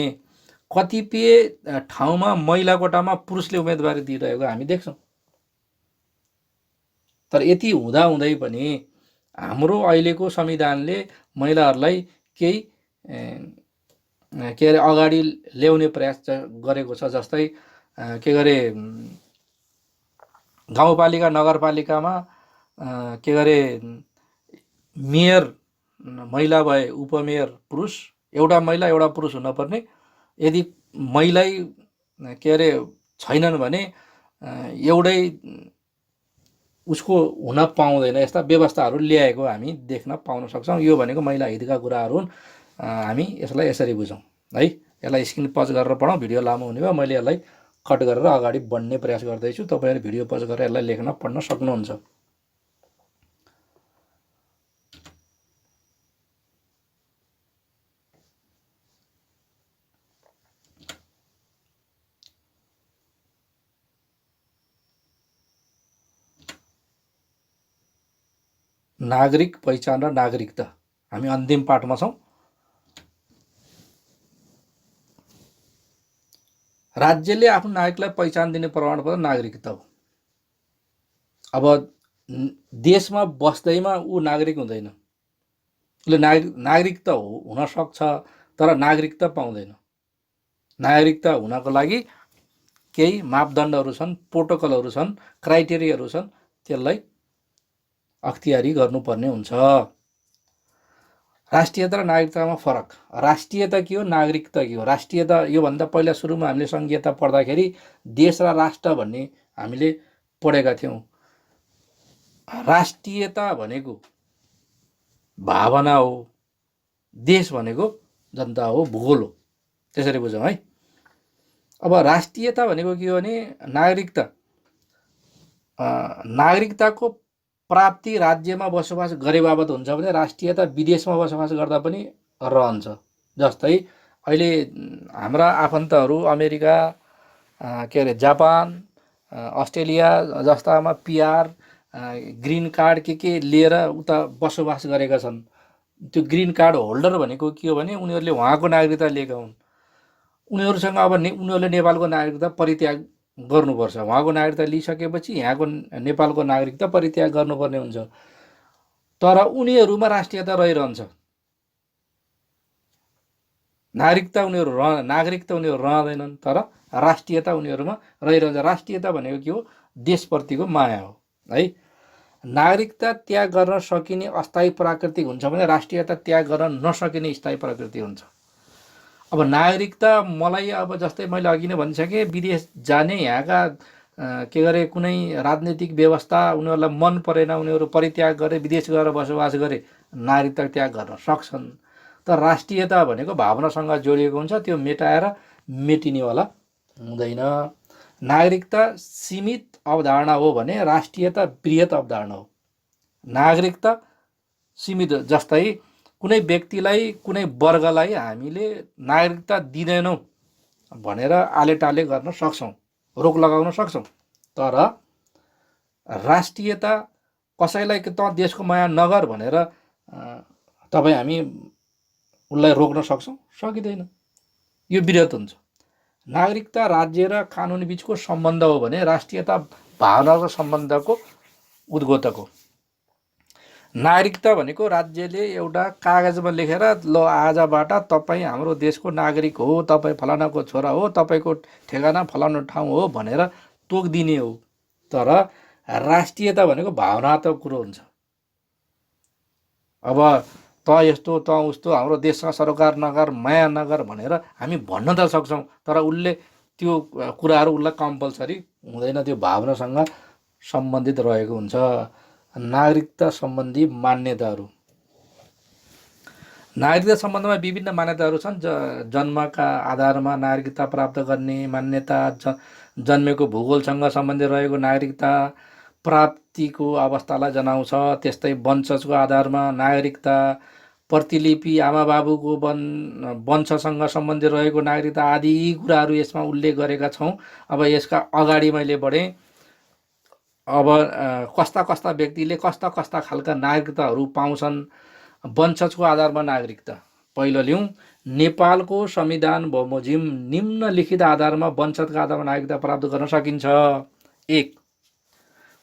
कतिपय ठाउँमा महिला कोटामा पुरुषले उम्मेदवारी दिइरहेको हामी देख्छौँ। तर यति हुँदाहुँदै पनि हाम्रो अहिलेको संविधानले महिलाहरूलाई केही के अरे अगाडि ल्याउने प्रयास गरेको छ। जस्तै के गरे गाउँपालिका नगरपालिकामा के गरे मेयर महिला भए उपमेयर पुरुष, एउटा महिला एउटा पुरुष हुनपर्ने। यदि महिला के अरे छैनन् भने एउटै उसको हुन पाउँदैन। यस्ता व्यवस्थाहरू ल्याएको हामी देख्न पाउन सक्छौँ। यो भनेको महिला हितका कुराहरू हुन्। हामी यसलाई यसरी बुझौँ है। यसलाई स्क्रिन पज गरेर पढौँ, भिडियो लामो हुने भयो। मैले यसलाई कट गरेर अगाडि बढ्ने प्रयास गर्दैछु। तपाईँहरू भिडियो पज गरेर यसलाई लेख्न पढ्न सक्नुहुन्छ। नागरिक पहिचान र नागरिकता, हामी अन्तिम पाठमा छौँ। राज्यले आफ्नो नागरिकलाई पहिचान दिने प्रमाणपत्र नागरिकता हो। अब देशमा बस्दैमा ऊ नागरिक हुँदैन, उसले नागरिकता हुन सक्छ तर नागरिकता पाउँदैन। नागरिकता हुनको लागि केही मापदण्डहरू छन्, प्रोटोकलहरू छन्, क्राइटेरियाहरू छन्, त्यसलाई अख्तियारी गर्नुपर्ने हुन्छ। राष्ट्रियता र नागरिकतामा फरक। राष्ट्रियता के हो, नागरिकता के हो? राष्ट्रियता, योभन्दा पहिला सुरुमा हामीले संघीयता पढ्दाखेरि देश र राष्ट्र भन्ने हामीले पढेका थियौँ। राष्ट्रियता भनेको भावना हो, देश भनेको जनता हो, भूगोल हो। त्यसरी बुझौँ है। अब राष्ट्रियता भनेको के हो भने नागरिकताको प्राप्ति राज्यमा बसोबास गरे बापत हुन्छ भने राष्ट्रियता विदेशमा बसोबास गर्दा पनि रहन्छ। जस्तै अहिले हाम्रा आफन्तहरू अमेरिका, के अरे जापान, अस्ट्रेलिया जस्तामा पिआर, ग्रिन कार्ड के लिएर उता बसोबास गरेका छन्। त्यो ग्रिन कार्ड होल्डर भनेको के हो भने उनीहरूले उहाँको नागरिकता लिएका हुन्। उनीहरूसँग अब उनीहरूले नेपालको नागरिकता परित्याग गर्नुपर्छ। उहाँको नागरिकता लिइसकेपछि यहाँको नेपालको नागरिकता परित्याग गर्नुपर्ने हुन्छ। तर उनीहरूमा राष्ट्रियता रहिरहन्छ, नागरिकता उनीहरू रहँदैनन्, तर राष्ट्रियता उनीहरूमा रहिरहन्छ। राष्ट्रियता भनेको के हो? देशप्रतिको माया हो है। नागरिकता त्याग गर्न सकिने अस्थायी प्राकृतिक हुन्छ भने राष्ट्रियता त्याग गर्न नसकिने स्थायी प्रकृति हुन्छ। अब नागरिकता मलाई अब जस्तै मैले अघि नै भनिसकेँ, विदेश जाने यहाँका के गरे कुनै राजनीतिक व्यवस्था उनीहरूलाई मन परेन, उनीहरू परित्याग गरे, विदेश गएर बसोबास गरे, नागरिकता त्याग गर्न सक्छन्। तर राष्ट्रियता भनेको भावनासँग जोडिएको हुन्छ, त्यो मेटाएर मेटिनेवाला हुँदैन। नागरिकता सीमित अवधारणा हो भने राष्ट्रियता बृहत अवधारणा हो। नागरिकता सीमित, जस्तै कुनै व्यक्तिलाई, कुनै वर्गलाई हामीले नागरिकता दिँदैनौँ भनेर आलेटाले गर्न सक्छौँ, रोक लगाउन सक्छौँ। तर राष्ट्रियता कसैलाई त देशको माया नगर भनेर हामी उसलाई रोक्न सक्छौँ? सकिँदैन। यो विरोध हुन्छ। नागरिकता राज्य र कानुन बिचको सम्बन्ध हो भने राष्ट्रियता भावनाको सम्बन्धको उद्घोतक हो। नागरिकता भनेको राज्यले एउटा कागजमा लेखेर ल आजबाट तपाईँ हाम्रो देशको नागरिक हो, तपाईँ फलानाको छोरा हो, तपाईँको ठेगाना फलानु ठाउँ हो भनेर तोक दिने हो। तर राष्ट्रियता भनेको भावनात्मक कुरो हुन्छ। अब त यस्तो त उस्तो हाम्रो देशसँग सरोकार नगर, माया नगर भनेर हामी भन्न त सक्छौँ, तर उसले त्यो कुराहरू उसलाई कम्पलसरी हुँदैन, त्यो भावनासँग सम्बन्धित रहेको हुन्छ। नागरिकता सम्बन्धी मान्यताहरू। नागरिकता सम्बन्धमा विभिन्न मान्यताहरू छन्। जन्मका आधारमा नागरिकता प्राप्त गर्ने मान्यता, जन्मेको भूगोलसँग सम्बन्धित रहेको नागरिकता प्राप्तिको अवस्थालाई जनाउँछ। त्यस्तै वंशजको आधारमा नागरिकता, प्रतिलिपि, आमा बाबुको वंशसँग सम्बन्धित रहेको नागरिकता आदि कुराहरू यसमा उल्लेख गरेका छौँ। अब यसका अगाडि मैले बढेँ। अब कस्ता कस्ता व्यक्तिले कस्ता कस्ता खालका नागरिकताहरू पाउँछन्। वंशजको आधारमा नागरिकता पहिलो लिउँ। नेपालको संविधान बमोजिम निम्नलिखित आधारमा वंशजका आधारमा नागरिकता प्राप्त गर्न सकिन्छ। 1.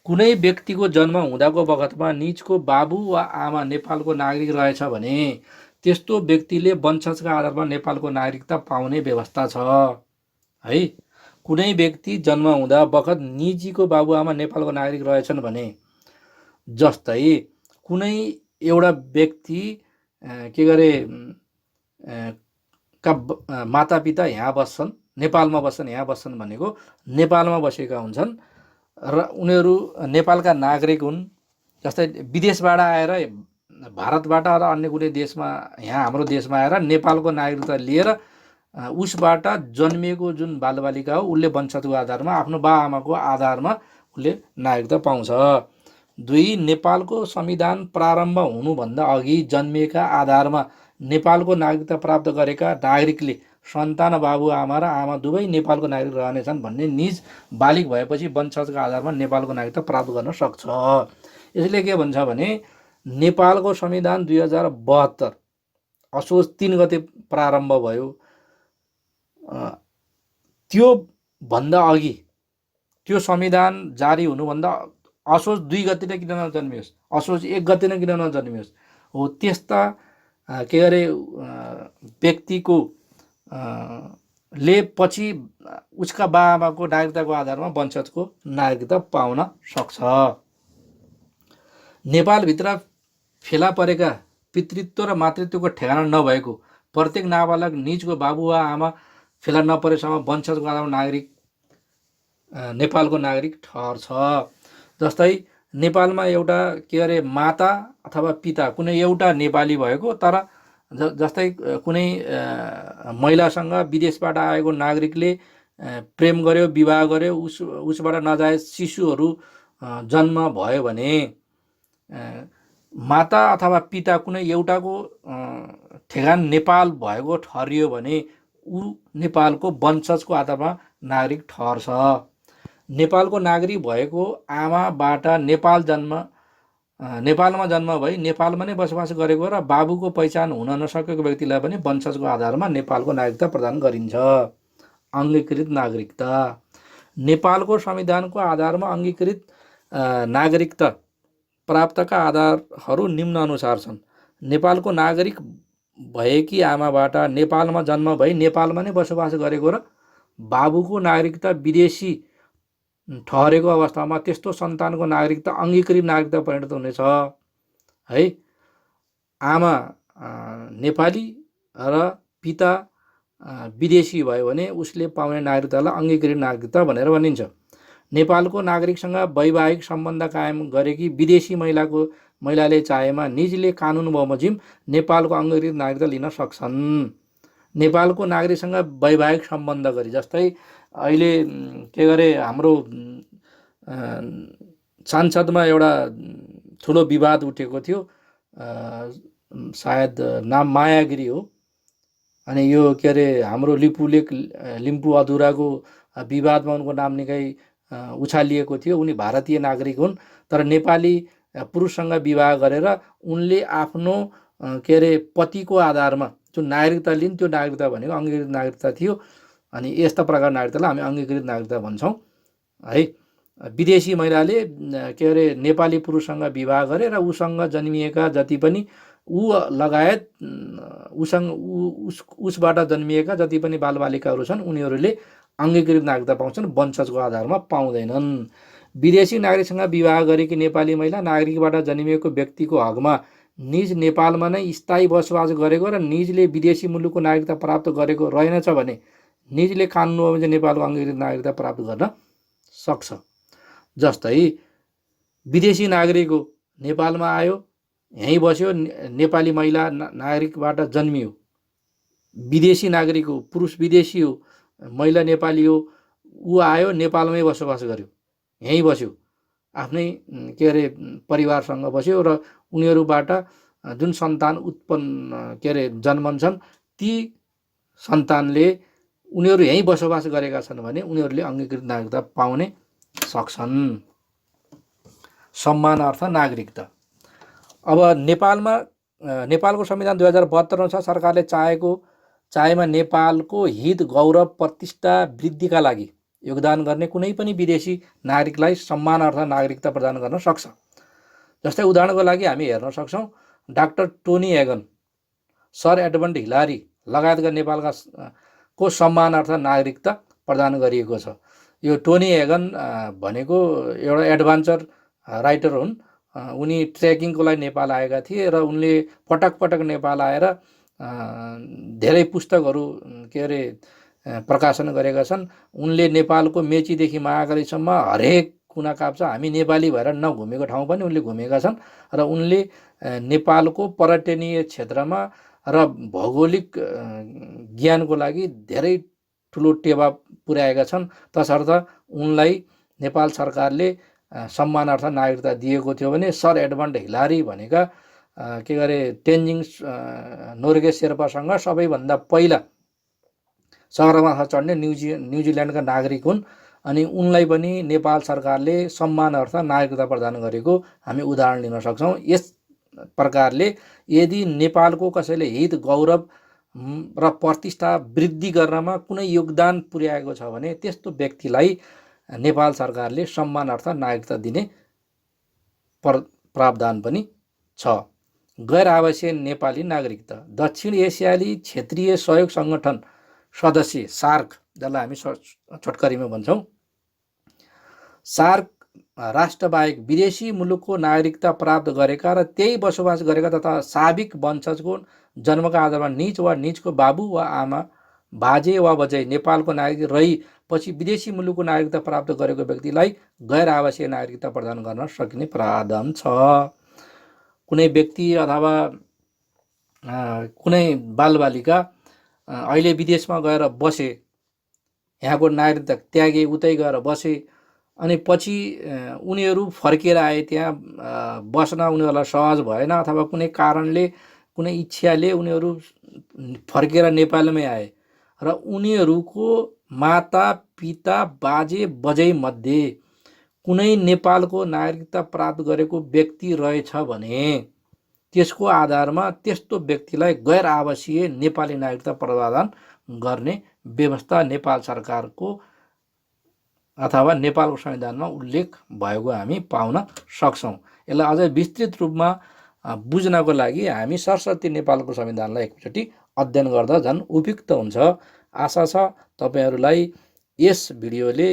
कुनै व्यक्तिको जन्म हुँदाको बखतमा निजको बाबु वा आमा नेपालको नागरिक रहेछ भने त्यस्तो व्यक्तिले वंशजका आधारमा नेपालको नागरिकता पाउने व्यवस्था छ है। कुनै व्यक्ति जन्म हुँदा बखत निजीको बाबुआमा नेपालको नागरिक रहेछन् भने, जस्तै कुनै एउटा व्यक्ति के गरे का मातापिता यहाँ बस्छन्, नेपालमा बस्छन्, यहाँ बस्छन् भनेको नेपालमा बसेका हुन्छन् र उनीहरू नेपालका नागरिक हुन्। जस्तै विदेशबाट आएर भारतबाट र अन्य कुनै देशमा यहाँ हाम्रो देशमा आएर नेपालको नागरिकता लिएर उसबाट जन्मिएको जुन बालबालिका हो उसले वंशजको आधारमा आफ्नो बाआमाको आधारमा उसले नागरिकता पाउँछ। 2. नेपालको संविधान प्रारम्भ हुनुभन्दा अघि जन्मिएका आधारमा नेपालको नागरिकता प्राप्त गरेका नागरिकले सन्तान बाबुआमा र आमा दुवै नेपालको नागरिक रहनेछन् भन्ने निज बालिक भएपछि वंशजका आधारमा नेपालको नागरिकता प्राप्त गर्न सक्छ। यसले के भन्छ भने नेपालको संविधान 2072 असोज 3 गते प्रारम्भ भयो। त्यो भन्दा अघि, त्यो संविधान जारी हुनुभन्दा असोज 2 गते नै किन नजन्मियोस्, असोज 1 गते नै किन नजन्मियोस् हो, त्यस्ता के अरे व्यक्तिको ले पछि उसका बाआमाको नागरिकताको आधारमा वंशजको नागरिकता पाउन सक्छ। नेपालभित्र फेला परेका पितृत्व र मातृत्वको ठेगाना नभएको प्रत्येक नाबालक निजको बाबु वा आमा फेला नपरेसम्म वंशजको आधारमा नागरिक नेपालको नागरिक ठहर्छ। जस्तै नेपालमा एउटा के अरे माता अथवा पिता कुनै एउटा नेपाली भएको, तर जस्तै कुनै महिलासँग विदेशबाट आएको नागरिकले प्रेम गर्यो, विवाह गर्यो, उसबाट नजायज शिशुहरू जन्म भयो भने माता अथवा पिता कुनै एउटाको ठेगान नेपाल भएको ठहरियो भने ऊ नेपालको वंशजको आधारमा नागरिक ठहर्छ। नेपालको नागरिक भएको आमाबाट नेपालमा जन्म भई नेपालमा नै बसोबास गरेको र बाबुको पहिचान हुन नसकेको व्यक्तिलाई पनि वंशजको आधारमा नेपालको नागरिकता प्रदान गरिन्छ। अङ्गीकृत नागरिकता नेपालको संविधानको आधारमा अङ्गीकृत नागरिकता प्राप्तका आधारहरू निम्न अनुसार छन्। नेपालको नागरिक भएकी आमाबाट नेपालमा जन्म भई नेपालमा नै बसोबास गरेको र बाबुको नागरिकता विदेशी ठहरेको अवस्थामा त्यस्तो सन्तानको नागरिकता अङ्गीकृत नागरिकता परिणत हुनेछ है। आमा नेपाली र पिता विदेशी भयो भने उसले पाउने नागरिकतालाई अङ्गीकृत नागरिकता भनेर भनिन्छ। नेपालको नागरिकसँग वैवाहिक सम्बन्ध कायम गरेकी विदेशी महिलाले चाहेमा निजले कानुन बमोजिम नेपालको अङ्गीकृत नागरिकता लिन सक्छन्। नेपालको नागरिकसँग वैवाहिक सम्बन्ध गरी, जस्तै अहिले के गरे हाम्रो संसदमा एउटा ठुलो विवाद उठेको थियो, सायद नाम माया गिरी हो। अनि यो के अरे हाम्रो लिम्पू अधुराको विवादमा उनको नाम निकै उछालिएको थियो। उनी भारतीय नागरिक हुन्, तर नेपाली पुरुषसँग विवाह गरेर उनले आफ्नो के अरे पतिको आधारमा जुन नागरिकता लिन् त्यो नागरिकता भनेको अङ्गीकृत नागरिकता थियो। अनि यस्ता प्रकार नागरिकतालाई हामी अङ्गीकृत नागरिकता भन्छौँ है। विदेशी महिलाले के अरे नेपाली पुरुषसँग विवाह गरे र उसँग जन्मिएका जति पनि ऊ लगायत उसबाट जन्मिएका जति पनि बालबालिकाहरू छन् उनीहरूले अङ्गीकृत नागरिकता पाउँछन्, वंशजको आधारमा पाउँदैनन्। विदेशी नागरिकसँग विवाह गरेकी नेपाली महिला नागरिकबाट जन्मिएको व्यक्तिको हकमा निज नेपालमा नै स्थायी बसोबास गरेको र निजले विदेशी मुलुकको नागरिकता प्राप्त गरेको रहेनछ भने निजले कानुन बमोजिम नेपालको अङ्गीकृत नागरिकता प्राप्त गर्न सक्छ। जस्तै विदेशी नागरिक हो, नेपालमा आयो, यहीँ बस्यो, नेपाली महिला नागरिकबाट जन्मियो, विदेशी नागरिक हो, पुरुष विदेशी हो, महिला नेपाली हो, ऊ आयो नेपालमै बसोबास गर्यो, यहीँ बस्यो, आफ्नै के अरे परिवारसँग बस्यो र उनीहरूबाट जुन सन्तान उत्पन्न के अरे जन्मन्छन् ती सन्तानले उनीहरू यहीँ बसोबास गरेका छन् भने उनीहरूले अङ्गीकृत नागरिकता पाउने सक्छन्। सम्मानार्थ नागरिकता। अब नेपालको संविधान 2072 अनुसार सरकारले चाहेमा नेपालको हित, गौरव, प्रतिष्ठा वृद्धिका लागि योगदान गर्ने कुनै पनि विदेशी नागरिकलाई सम्मानार्थ नागरिकता प्रदान गर्न सक्छ। जस्तै उदाहरणको लागि हामी हेर्न सक्छौँ doctor Tony Hagin, sir Edmund Hilari लगायतका नेपालका को सम्मानार्थ नागरिकता प्रदान गरिएको छ। यो टोनी हेगन भनेको एउटा एडभेन्चर राइटर हुन्। उनी ट्रेकिङको लागि नेपाल आएका थिए र उनले पटक पटक नेपाल आएर धेरै पुस्तकहरू के अरे प्रकाशन गरेका छन्। उनले नेपालको मेचीदेखि महाकालीसम्म हरेक कुना काप्चा हामी नेपाली भएर नघुमेको ठाउँ पनि उनले घुमेका छन् र उनले नेपालको पर्यटनीय क्षेत्रमा र भौगोलिक ज्ञानको लागि धेरै ठुलो टेवा पुर्याएका छन्। तसर्थ उनलाई नेपाल सरकारले सम्मानार्थ नागरिकता दिएको थियो भने सर एडमन्ड हिलारी भनेका के गरे तेन्जिङ नोर्गे शेर्पासँग सबैभन्दा पहिला सगरमाथा चढ्ने न्युजिल्यान्डका नागरिक हुन्। अनि उनलाई पनि नेपाल सरकारले सम्मानार्थ नागरिकता प्रदान गरेको हामी उदाहरण लिन सक्छौँ। यस प्रकारले यदि नेपालको कसैले हित, गौरव र प्रतिष्ठा वृद्धि गर्नमा कुनै योगदान पुर्याएको छ भने त्यस्तो व्यक्तिलाई नेपाल सरकारले सम्मानार्थ नागरिकता दिने प्रावधान पनि छ। गैर आवासीय नेपाली नागरिकता। दक्षिण एसियाली क्षेत्रीय सहयोग सङ्गठन सदस्य सार्क, जसलाई हामी छोटकरीमा भन्छौँ, सार्क राष्ट्रबाहेक विदेशी मुलुकको नागरिकता प्राप्त गरेका र त्यही बसोबास गरेका तथा साबिक वंशजको जन्मका आधारमा निज वा निजको बाबु वा आमा, बाजे वा बजै नेपालको नागरिक रही पछि विदेशी मुलुकको नागरिकता प्राप्त गरेको व्यक्तिलाई गैर आवासीय नागरिकता प्रदान गर्न सकिने प्रावधान छ। कुनै व्यक्ति अथवा कुनै बालबालिका अहिले विदेशमा गएर बसे, यहाँको नागरिकता त्यागे, उतै गएर बसे, अनि पछि उनीहरू फर्केर आए, त्यहाँ बस्न उनीहरूलाई सहज भएन अथवा कुनै कारणले कुनै इच्छाले उनीहरू फर्केर नेपालमै आए र उनीहरूको माता पिता बाजे बजैमध्ये कुनै नेपालको नागरिकता प्राप्त गरेको व्यक्ति रहेछ भने त्यसको आधारमा त्यस्तो व्यक्तिलाई गैर आवासीय नेपाली नागरिकता प्रदान गर्ने व्यवस्था नेपाल सरकारको अथवा नेपालको संविधानमा उल्लेख भएको हामी पाउन सक्छौँ। यसलाई अझै विस्तृत रूपमा बुझ्नको लागि हामी सरस्वती नेपालको संविधानलाई एकचोटि अध्ययन गर्दा झन् उपयुक्त हुन्छ। आशा छ तपाईँहरूलाई यस भिडियोले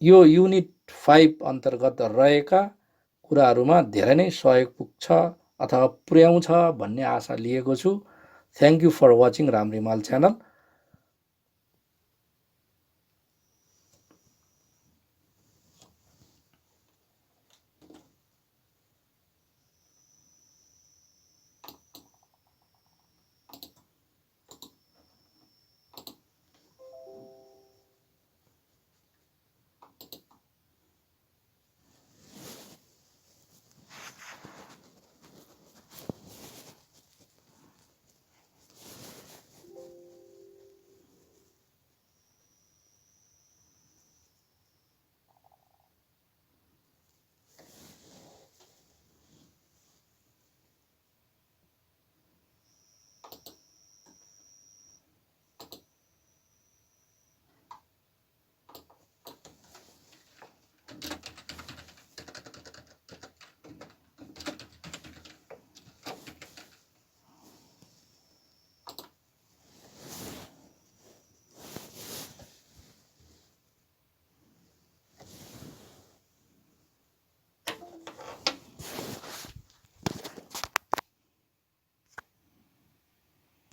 यो युनिट 5 अन्तर्गत रहेका कुराहरूमा धेरै नै सहयोग पुग्छ अथवा पुर्याउँछ भन्ने आशा लिएको छु। Thank you for watching Ram Rimal channel.